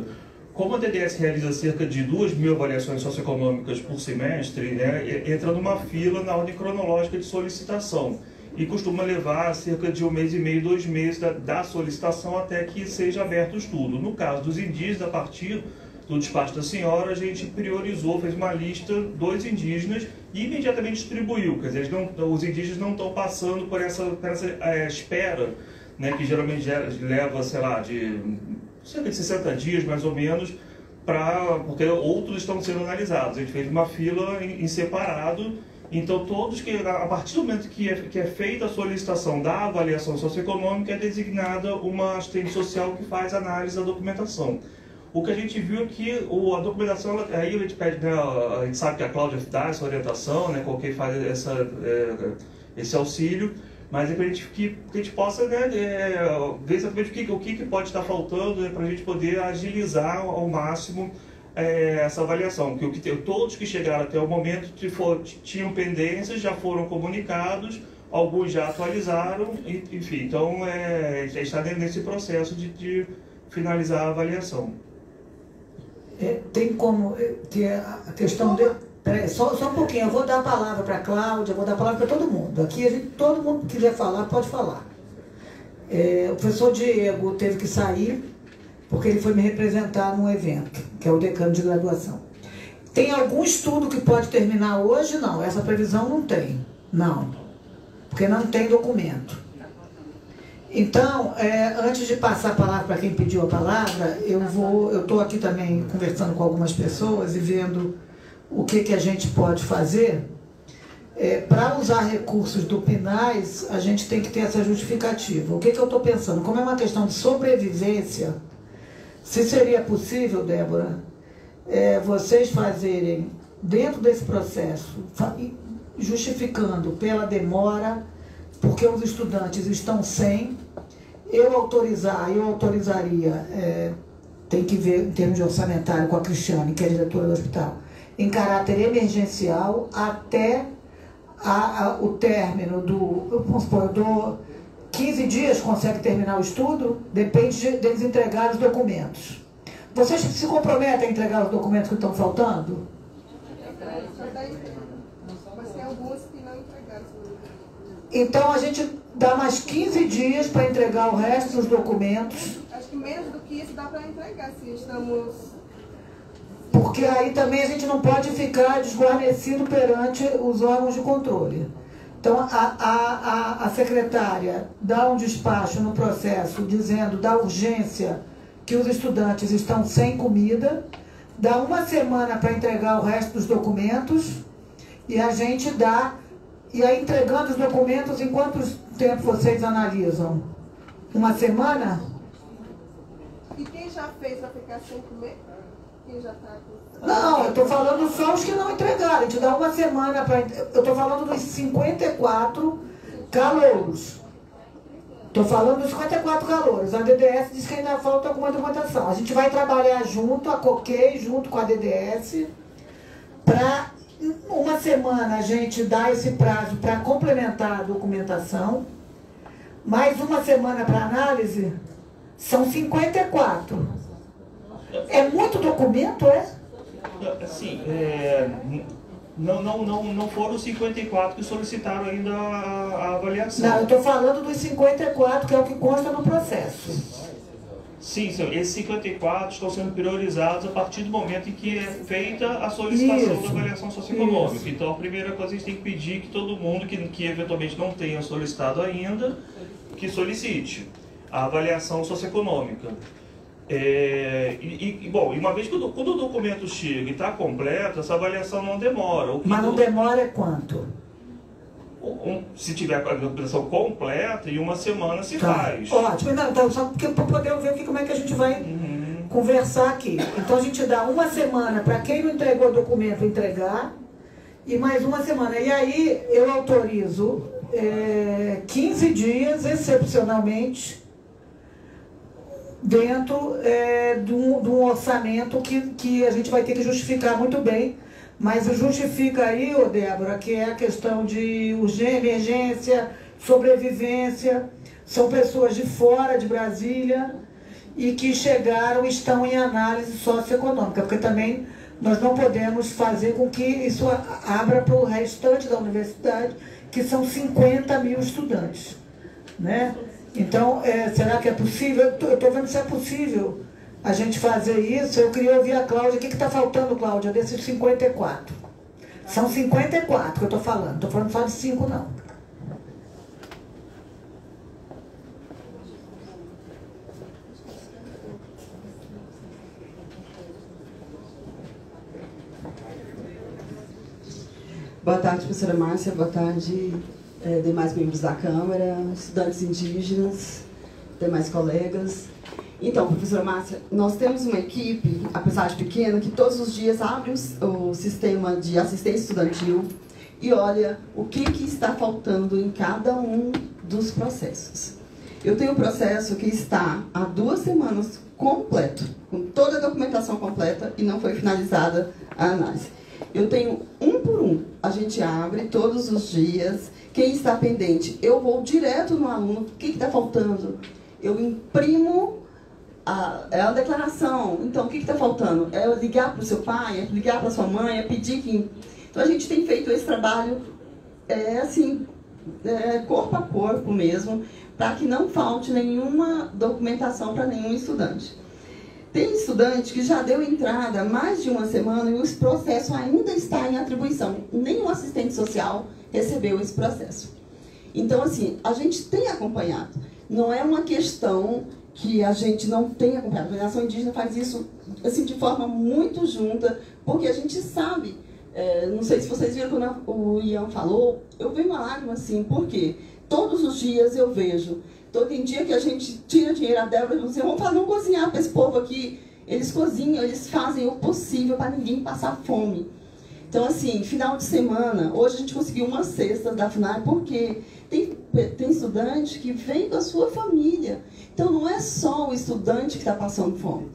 Como a DDS realiza cerca de 2.000 avaliações socioeconômicas por semestre, né, entra numa fila na ordem cronológica de solicitação e costuma levar cerca de 1 mês e meio, 2 meses da solicitação até que seja aberto o estudo. No caso dos indígenas, a partir do despacho da senhora, a gente priorizou, fez uma lista dos indígenas e imediatamente distribuiu. Quer dizer, os indígenas não estão passando por essa espera, né, que geralmente leva, sei lá, de cerca de 60 dias mais ou menos, porque outros estão sendo analisados. A gente fez uma fila em separado, então todos que, a partir do momento que é feita a solicitação da avaliação socioeconômica, é designada uma assistente social que faz análise da documentação. O que a gente viu é que a documentação, aí a gente pede, né, a gente sabe que a Cláudia dá essa orientação, né, qualquer faz esse auxílio, mas é para a gente possa, né, ver exatamente o que pode estar faltando, né, para a gente poder agilizar ao máximo essa avaliação. Porque todos que chegaram até o momento tinham pendências, já foram comunicados, alguns já atualizaram, enfim, então já está nesse processo de finalizar a avaliação. Tem como ter a questão de... Peraí, só um pouquinho, eu vou dar a palavra para a Cláudia, vou dar a palavra para todo mundo. Aqui, todo mundo que quiser falar, pode falar. O professor Diego teve que sair, porque ele foi me representar num evento, que é o decano de graduação. Tem algum estudo que pode terminar hoje? Não, essa previsão não tem. Não, porque não tem documento. Então, antes de passar a palavra para quem pediu a palavra, eu estou aqui também conversando com algumas pessoas e vendo o que a gente pode fazer. Para usar recursos do PNAES, a gente tem que ter essa justificativa. O que eu estou pensando? Como é uma questão de sobrevivência, se seria possível, Débora, vocês fazerem, dentro desse processo, justificando pela demora, porque os estudantes estão sem, eu autorizaria, tem que ver em termos de orçamentário com a Cristiane, que é a diretora do hospital, em caráter emergencial até o término vamos supor, eu dou 15 dias, consegue terminar o estudo, depende deles entregar os documentos. Vocês se comprometem a entregar os documentos que estão faltando? Mas tem alguns que não entregaram. Então a gente dá mais 15 dias para entregar o resto dos documentos. Acho que menos do que isso dá para entregar, se estamos... Porque aí também a gente não pode ficar desguarnecido perante os órgãos de controle. Então, a secretária dá um despacho no processo dizendo da urgência que os estudantes estão sem comida, dá uma semana para entregar o resto dos documentos e a gente dá... E aí, entregando os documentos, em quanto tempo vocês analisam? Uma semana? E quem já fez vai ficar sem comer? Quem já está com... Não, eu estou falando só os que não entregaram. A gente dá uma semana para... Eu estou falando dos 54 calouros. Estou falando dos 54 calouros. A DDS diz que ainda falta alguma documentação. A gente vai trabalhar junto, a COQUEI, junto com a DDS, para uma semana a gente dar esse prazo para complementar a documentação, mais uma semana para análise, são 54. É muito documento, é? Sim, não foram os 54 que solicitaram ainda a avaliação. Não, eu estou falando dos 54, que é o que consta no processo. Sim, esses 54 estão sendo priorizados a partir do momento em que é feita a solicitação da avaliação socioeconômica. Isso. Então, a primeira coisa, a gente tem que pedir que todo mundo que eventualmente não tenha solicitado ainda, que solicite a avaliação socioeconômica. Bom, uma vez que quando o documento chega e está completo, essa avaliação não demora. Mas não demora quanto? Se tiver a documentação completa, em uma semana se faz. Ótimo, não, então, só para poder ver como é que a gente vai conversar aqui. Então a gente dá uma semana para quem não entregou o documento entregar, e mais uma semana. E aí eu autorizo 15 dias, excepcionalmente, dentro de um orçamento que a gente vai ter que justificar muito bem. Mas justifica aí, Débora, que é a questão de urgência, emergência, sobrevivência. São pessoas de fora de Brasília e que chegaram e estão em análise socioeconômica, porque também nós não podemos fazer com que isso abra para o restante da universidade, que são 50 mil estudantes, né? Então, será que é possível? Eu estou vendo se é possível a gente fazer isso. Eu queria ouvir a Cláudia. O que está faltando, Cláudia, desses 54? São 54 que eu estou falando. Não estou falando só de 5, não. Boa tarde, professora Márcia. Boa tarde, demais membros da Câmara, estudantes indígenas, demais colegas. Então, professora Márcia, nós temos uma equipe, apesar de pequena, que todos os dias abre o sistema de assistência estudantil e olha o que está faltando em cada um dos processos. Eu tenho um processo que está há 2 semanas completo, com toda a documentação completa e não foi finalizada a análise. Eu tenho um por um, a gente abre todos os dias, quem está pendente, eu vou direto no aluno, o que está faltando? Eu imprimo a declaração. Então, o que está faltando? É ligar para o seu pai, é ligar para a sua mãe, é pedir que... Então, a gente tem feito esse trabalho, corpo a corpo mesmo, para que não falte nenhuma documentação para nenhum estudante. Tem estudante que já deu entrada há mais de 1 semana e o processo ainda está em atribuição. Nenhum assistente social recebeu esse processo. Então, assim, a gente tem acompanhado. Não é uma questão que a gente não tem acompanhado. A Federação Indígena faz isso assim, de forma muito junta, porque a gente sabe, não sei se vocês viram quando o Ian falou, eu venho uma lágrima assim, por quê? Todos os dias eu vejo, todo dia que a gente tira dinheiro a Débora, vamos cozinhar para esse povo aqui, eles cozinham, eles fazem o possível para ninguém passar fome. Então, assim, final de semana, hoje a gente conseguiu uma cesta da FUNAI, porque tem estudante que vem da sua família. Então, não é só o estudante que está passando fome,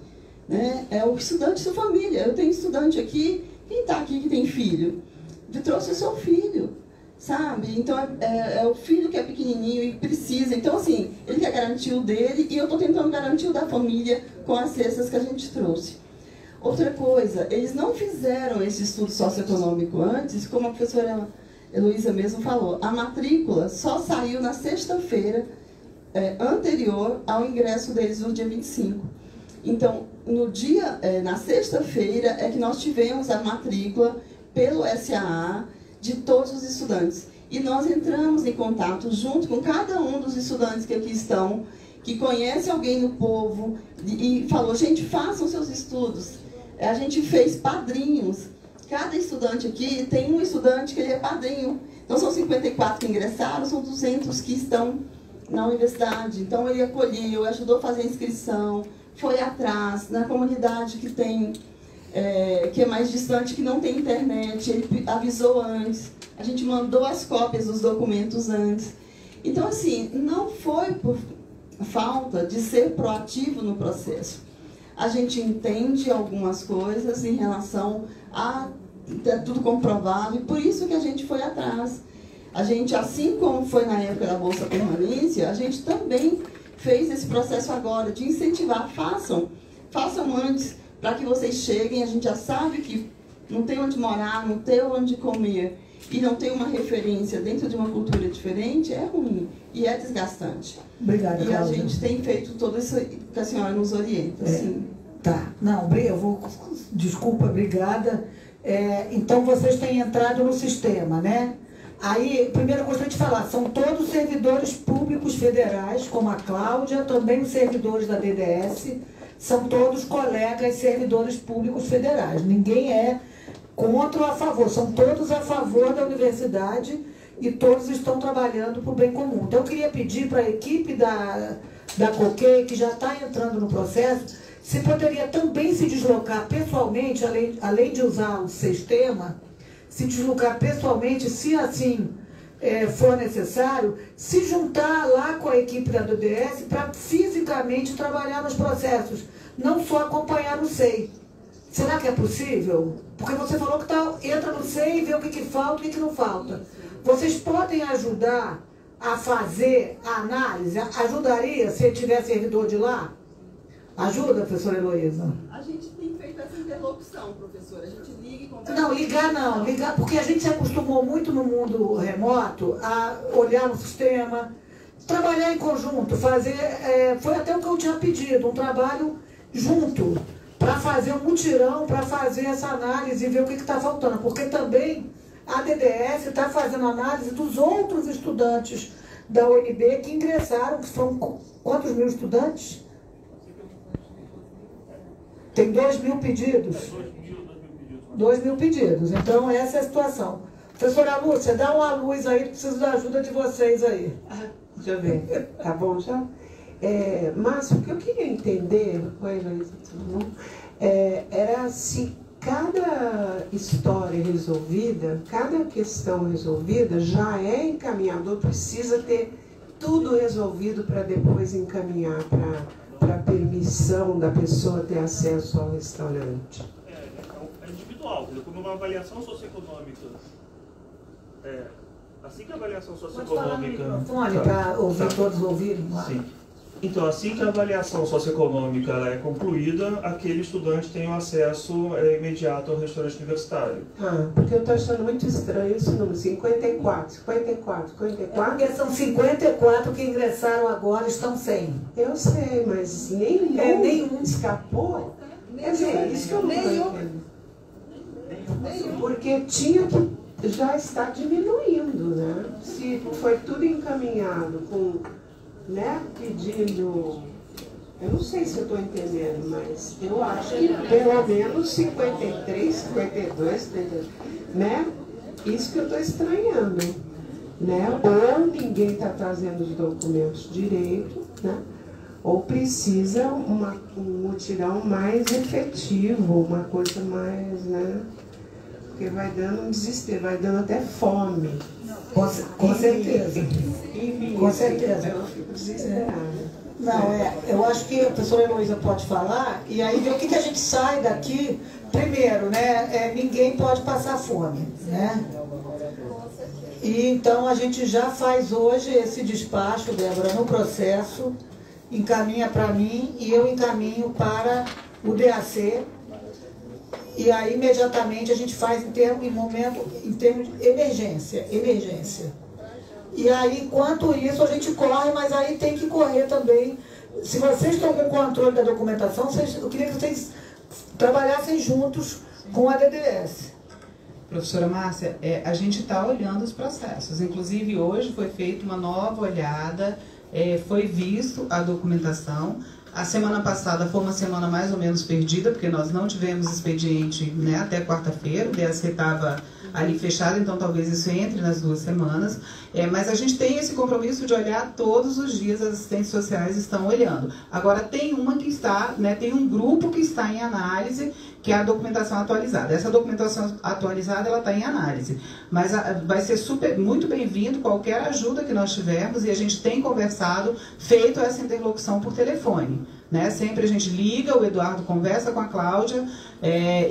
né? É o estudante de sua família. Eu tenho estudante aqui, quem está aqui que tem filho? Eu trouxe o seu filho, sabe? Então, é o filho que é pequenininho e precisa. Então, assim, ele quer garantir o dele e eu estou tentando garantir o da família com as cestas que a gente trouxe. Outra coisa, eles não fizeram esse estudo socioeconômico antes, como a professora Heloísa mesmo falou. A matrícula só saiu na sexta-feira anterior ao ingresso deles no dia 25. Então, na sexta-feira é que nós tivemos a matrícula pelo SAA de todos os estudantes. E nós entramos em contato junto com cada um dos estudantes que aqui estão, que conhece alguém no povo, e falou, gente, façam seus estudos. A gente fez padrinhos. Cada estudante aqui tem um estudante que ele é padrinho. Então, são 54 que ingressaram, são 200 que estão na universidade. Então, ele acolheu, ajudou a fazer a inscrição, foi atrás, na comunidade que tem, que é mais distante, que não tem internet, ele avisou antes. A gente mandou as cópias dos documentos antes. Então, assim, não foi por falta de ser proativo no processo. A gente entende algumas coisas em relação a tudo comprovado, e por isso que a gente foi atrás. A gente, assim como foi na época da Bolsa Permanência, a gente também fez esse processo agora de incentivar, façam antes, para que vocês cheguem. A gente já sabe que não tem onde morar, não tem onde comer, e não tem uma referência dentro de uma cultura diferente, é ruim e é desgastante. Obrigada, e Cláudia. a gente tem feito tudo isso que a senhora nos orienta. Assim. Tá, não, eu vou... Desculpa, obrigada. Então, vocês têm entrado no sistema, né? Aí, primeiro eu gostaria de falar, são todos servidores públicos federais, como a Cláudia, também os servidores da DDS, são todos colegas servidores públicos federais. Ninguém é contra ou a favor, são todos a favor da universidade e todos estão trabalhando para o bem comum. Então, eu queria pedir para a equipe da COQUEI, que já está entrando no processo, se poderia também se deslocar pessoalmente, além de usar o sistema, se deslocar pessoalmente, se assim for necessário, se juntar lá com a equipe da DDS para fisicamente trabalhar nos processos, não só acompanhar o SEI. Será que é possível? Porque você falou que entra no SEI e vê o que falta e o que não falta. Vocês podem ajudar a fazer a análise? Ajudaria se tiver servidor de lá? Ajuda, professora Heloísa? A gente tem feito essa interlocução, professora. A gente liga e conversa. Não, ligar, porque a gente se acostumou muito no mundo remoto a olhar no sistema, trabalhar em conjunto, fazer... foi até o que eu tinha pedido, um trabalho junto, para fazer um mutirão, para fazer essa análise e ver o que está faltando. Porque também a DDS está fazendo análise dos outros estudantes da UNB que ingressaram, que são quantos mil estudantes? Tem 2.000 pedidos. 2.000 pedidos. Então, essa é a situação. Professora Lúcia, dá uma luz aí, preciso da ajuda de vocês aí. Deixa eu ver. Tá bom já? Márcio, o que eu queria entender, oi, Luísa, tudo bom? Era se cada história resolvida, cada questão resolvida, já é encaminhador, precisa ter tudo resolvido para depois encaminhar para a permissão da pessoa ter acesso ao restaurante. É individual, como uma avaliação socioeconômica. Assim que a avaliação socioeconômica... Pode falar no microfone para ouvir todos ouvirem. Sim. Então, assim que a avaliação socioeconômica é concluída, aquele estudante tem o acesso imediato ao restaurante universitário. Porque eu estou achando muito estranho esse número, 54. Porque são 54 que ingressaram agora, estão sem. Eu sei, mas nenhum escapou. Isso que eu não estou entendendo. Porque tinha que já estar diminuindo, né? Se foi tudo encaminhado com né, pedindo, eu não sei se eu estou entendendo, mas eu acho que pelo menos 53, 52, 53, né? Isso que eu estou estranhando, né? Ou ninguém está trazendo os documentos direito, né? Ou precisa um mutirão mais efetivo, uma coisa mais, né? Porque vai dando um desespero, vai dando até fome. Com certeza. Com certeza. Eu fico desesperada. Não, eu acho que a professora Heloísa pode falar, e aí ver o que a gente sai daqui. Primeiro, né, ninguém pode passar fome, né? E então a gente já faz hoje esse despacho, Débora, no processo, encaminha para mim e eu encaminho para o DAC. E aí imediatamente a gente faz em termos de emergência. E aí, enquanto isso, a gente corre, mas aí tem que correr também. Se vocês estão com o controle da documentação, eu queria que vocês trabalhassem juntos com a DDS. Professora Márcia, a gente está olhando os processos. Inclusive, hoje foi feita uma nova olhada, foi visto a documentação. A semana passada foi uma semana mais ou menos perdida, porque nós não tivemos expediente, né, até quarta-feira. O DAC estava ali fechado, então talvez isso entre nas 2 semanas. Mas a gente tem esse compromisso de olhar todos os dias, as assistentes sociais estão olhando. Agora, tem uma que está, né, tem um grupo que está em análise, que é a documentação atualizada. Essa documentação atualizada, ela está em análise. Mas vai ser muito bem-vindo qualquer ajuda que nós tivermos, e a gente tem conversado, feito essa interlocução por telefone. Né? Sempre a gente liga, o Eduardo conversa com a Cláudia,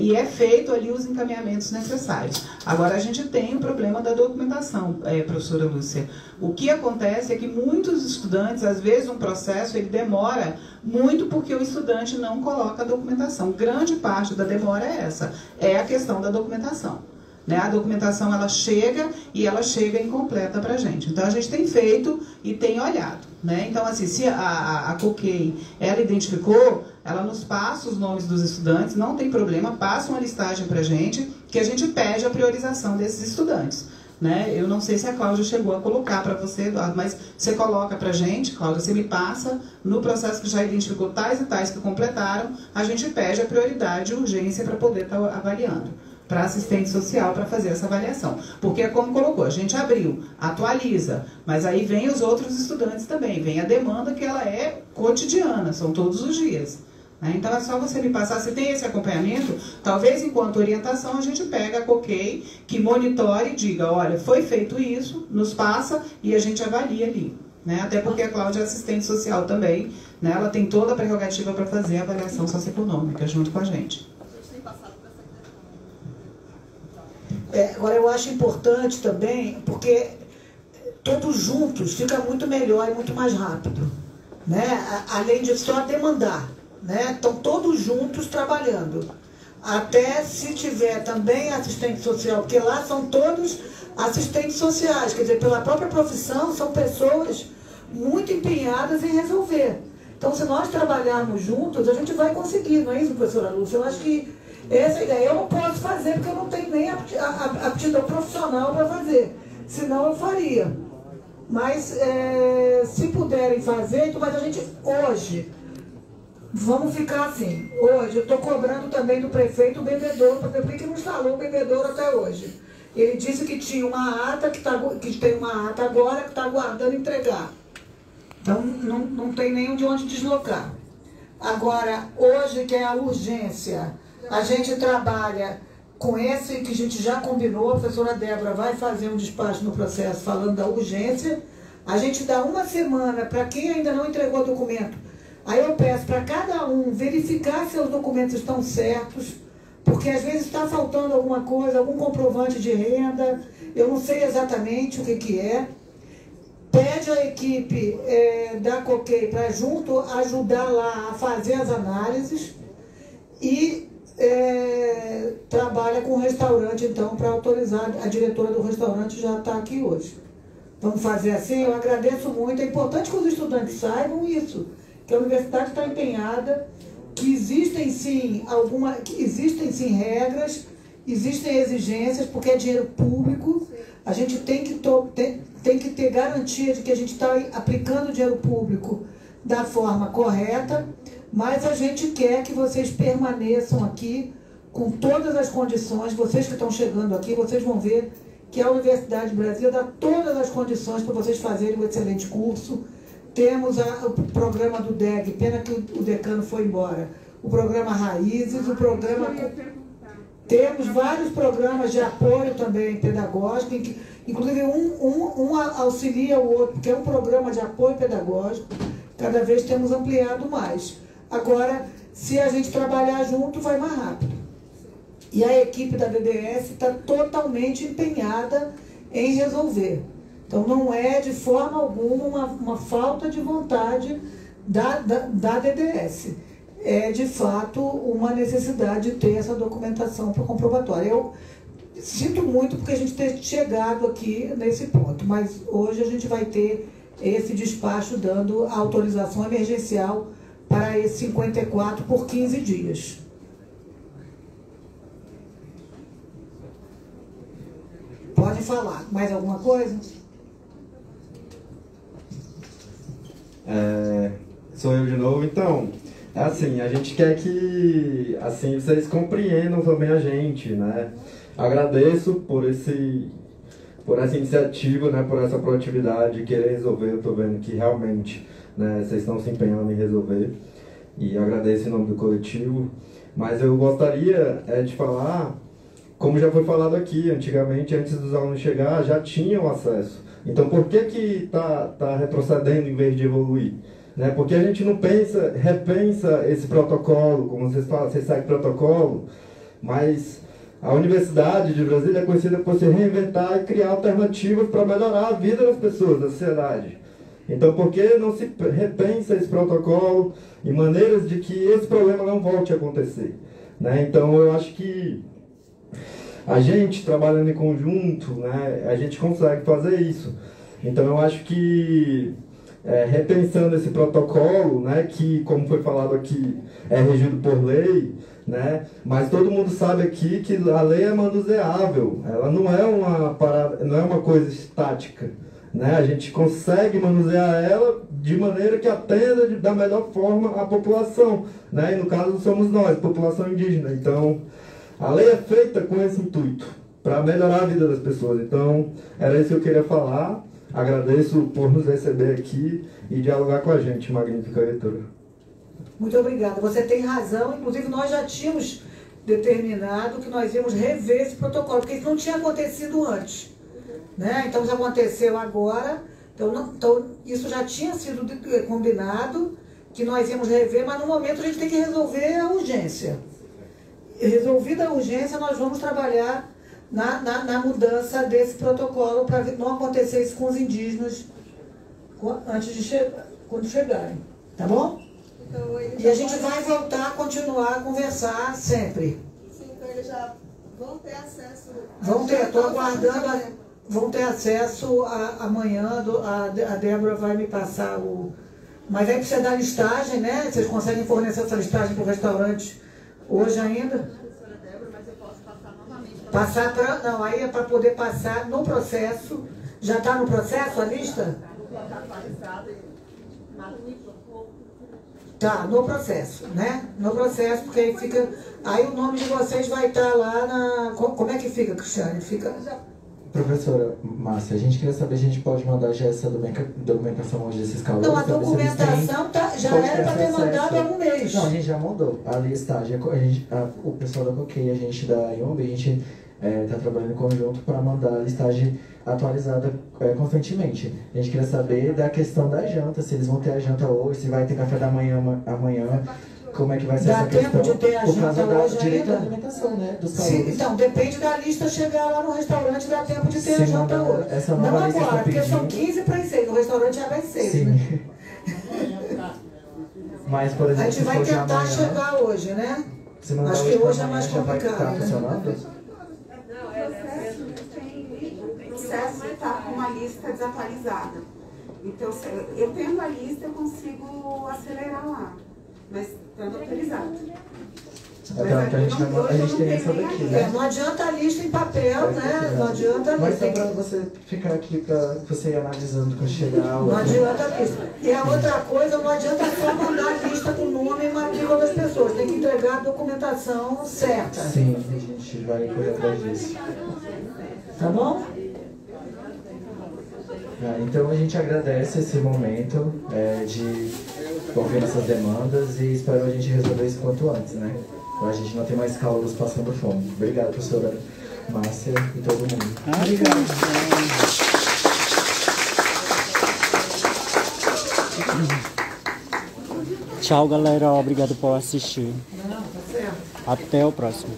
e é feito ali os encaminhamentos necessários. Agora, a gente tem o problema da documentação, professora Lúcia. O que acontece é que muitos estudantes, às vezes um processo, ele demora muito porque o estudante não coloca a documentação. Grande parte da demora é essa, é a questão da documentação. Né? A documentação, ela chega e ela chega incompleta para a gente. Então, a gente tem feito e tem olhado. Né? Então, assim, se a COCAI, ela identificou, ela nos passa os nomes dos estudantes, não tem problema, passa uma listagem para a gente, que a gente pede a priorização desses estudantes. Né? Eu não sei se a Cláudia chegou a colocar para você, Eduardo, mas você coloca para a gente, Cláudia, você me passa, no processo que já identificou tais e tais que completaram, a gente pede a prioridade e urgência para poder estar avaliando, para assistente social, para fazer essa avaliação. Porque, como colocou, a gente abriu, atualiza, mas aí vem os outros estudantes também, vem a demanda que ela é cotidiana, são todos os dias. Então é só você me passar, se tem esse acompanhamento, talvez enquanto orientação a gente pega a COCAI, que monitore e diga, olha, foi feito isso, nos passa e a gente avalia ali. Né? Até porque a Cláudia é assistente social também, né? Ela tem toda a prerrogativa para fazer a avaliação socioeconômica junto com a gente. Agora, eu acho importante também, porque todos juntos fica muito melhor e muito mais rápido. Né? Além de só demandar. Né? Estão todos juntos trabalhando. Até se tiver também assistente social, porque lá são todos assistentes sociais, quer dizer, pela própria profissão, são pessoas muito empenhadas em resolver. Então, se nós trabalharmos juntos, a gente vai conseguir, não é isso, professora Lúcia? Eu acho que essa ideia eu não posso fazer, porque eu não tenho nem aptidão profissional para fazer, senão eu faria. Mas, se puderem fazer, então, mas a gente, hoje, vamos ficar assim, hoje eu estou cobrando também do prefeito o bebedouro, porque não instalou o bebedouro até hoje. Ele disse que tinha uma ata, que tem uma ata agora, que está aguardando entregar. Então, não tem nem de onde deslocar. Agora, hoje, que é a urgência, a gente trabalha com esse que a gente já combinou, a professora Débora vai fazer um despacho no processo falando da urgência. A gente dá uma semana para quem ainda não entregou documento. Aí eu peço para cada um verificar se os documentos estão certos, porque às vezes está faltando alguma coisa, algum comprovante de renda, eu não sei exatamente o que é. Pede a equipe da COCAI para junto ajudar lá a fazer as análises e trabalha com o restaurante, então, para autorizar. A diretora do restaurante já está aqui hoje. Vamos fazer assim? Eu agradeço muito. É importante que os estudantes saibam isso, que a universidade está empenhada, que existem sim regras, existem exigências, porque é dinheiro público. A gente tem que ter garantia de que a gente está aplicando o dinheiro público da forma correta, mas a gente quer que vocês permaneçam aqui com todas as condições. Vocês que estão chegando aqui, vocês vão ver que a Universidade de Brasília dá todas as condições para vocês fazerem um excelente curso. Temos o programa do DEG, pena que o decano foi embora, o programa Raízes, o programa... Temos vários programas de apoio também pedagógico, inclusive um auxilia o outro, porque é um programa de apoio pedagógico, cada vez temos ampliado mais. Agora, se a gente trabalhar junto, vai mais rápido. E a equipe da DDS está totalmente empenhada em resolver. Então, não é de forma alguma uma falta de vontade da DDS. É, de fato, uma necessidade de ter essa documentação para comprobatório. Eu sinto muito porque a gente ter chegado aqui nesse ponto, mas hoje a gente vai ter esse despacho dando a autorização emergencial para esse 54 por 15 dias. Pode falar. Mais alguma coisa? Sou eu de novo, então. Assim, a gente quer que assim, vocês compreendam também a gente, né? Agradeço por essa iniciativa, né? Por essa proatividade de querer resolver. Eu estou vendo que realmente, né, vocês estão se empenhando em resolver. E agradeço em nome do coletivo. Mas eu gostaria de falar, como já foi falado aqui, antigamente, antes dos alunos chegar, já tinham acesso. Então, por que tá retrocedendo em vez de evoluir? Né? Porque a gente não repensa esse protocolo, como vocês falam, vocês seguem protocolo, mas a Universidade de Brasília é conhecida por se reinventar e criar alternativas para melhorar a vida das pessoas, da sociedade. Então, por que não se repensa esse protocolo e maneiras de que esse problema não volte a acontecer? Né? Então, eu acho que a gente, trabalhando em conjunto, né, a gente consegue fazer isso. Então, eu acho que repensando esse protocolo, né, que, como foi falado aqui, é regido por lei, né, mas todo mundo sabe aqui que a lei é manuseável, ela não é uma coisa estática, né, a gente consegue manusear ela de maneira que atenda da melhor forma a população, né, e no caso somos nós, população indígena. Então, a lei é feita com esse intuito, para melhorar a vida das pessoas. Então, era isso que eu queria falar. Agradeço por nos receber aqui e dialogar com a gente, magnífica reitora. Muito obrigada. Você tem razão. Inclusive, nós já tínhamos determinado que nós íamos rever esse protocolo, porque isso não tinha acontecido antes. Né? Então, isso aconteceu agora. Então, isso já tinha sido combinado, que nós íamos rever, mas no momento a gente tem que resolver a urgência. Resolvida a urgência, nós vamos trabalhar na mudança desse protocolo para não acontecer isso com os indígenas antes de quando chegarem, tá bom? Então, e a gente vai voltar a continuar a conversar sempre. Sim, então eles já vão ter acesso. Estou aguardando, vão ter acesso amanhã, a Débora vai me passar o... Mas aí precisa dar listagem, né? Vocês conseguem fornecer essa listagem para o restaurante hoje ainda? Passar para... Não, aí é para poder passar no processo. Já está no processo a lista? Tá, no processo, né? No processo, porque aí fica... Aí o nome de vocês vai estar lá na... Como é que fica, Cristiane? Fica... Professora Márcia, a gente queria saber se a gente pode mandar já essa documentação hoje desses calouros. Não, a documentação já era para ter mandado há um mês. Não, a gente já mandou. A listagem, o pessoal da Coquei, a gente da IOMB, a gente está trabalhando em conjunto para mandar a listagem atualizada constantemente. A gente queria saber da questão da janta, se eles vão ter a janta hoje, se vai ter café da manhã amanhã. Como é que vai ser essa questão? Dá tempo de ter a janta hoje direito ainda? à alimentação, né? Dos Sim, então, depende da lista chegar lá no restaurante, dá tempo de ter a janta hoje. Essa não nova lista agora, porque pedindo. são 15 para as 6, o restaurante abre às 6, sim, né? Mas, por exemplo, a gente vai tentar chegar hoje, né? Acho que hoje é mais complicado. Tá funcionando? O processo está com uma lista desatualizada. Então, eu tendo a lista, eu consigo acelerar lá. mas estando autorizado. Então, a gente tem essa daqui, né? Não adianta a lista em papel, né? Não adianta a Mas lista. só para você ficar aqui, para você ir analisando quando chegar a outra. Não adianta a lista. E a outra coisa, não adianta só mandar a lista com o nome e matrícula das pessoas. Tem que entregar a documentação certa. Sim, a gente vai correr atrás disso. Tá bom? Então a gente agradece esse momento de ouvir nossas demandas e espero a gente resolver isso quanto antes, né? Para a gente não ter mais calouros passando fome. Obrigado, professora Márcia e todo mundo. Obrigado. Tchau, galera. Obrigado por assistir. Não, tá certo. Até o próximo.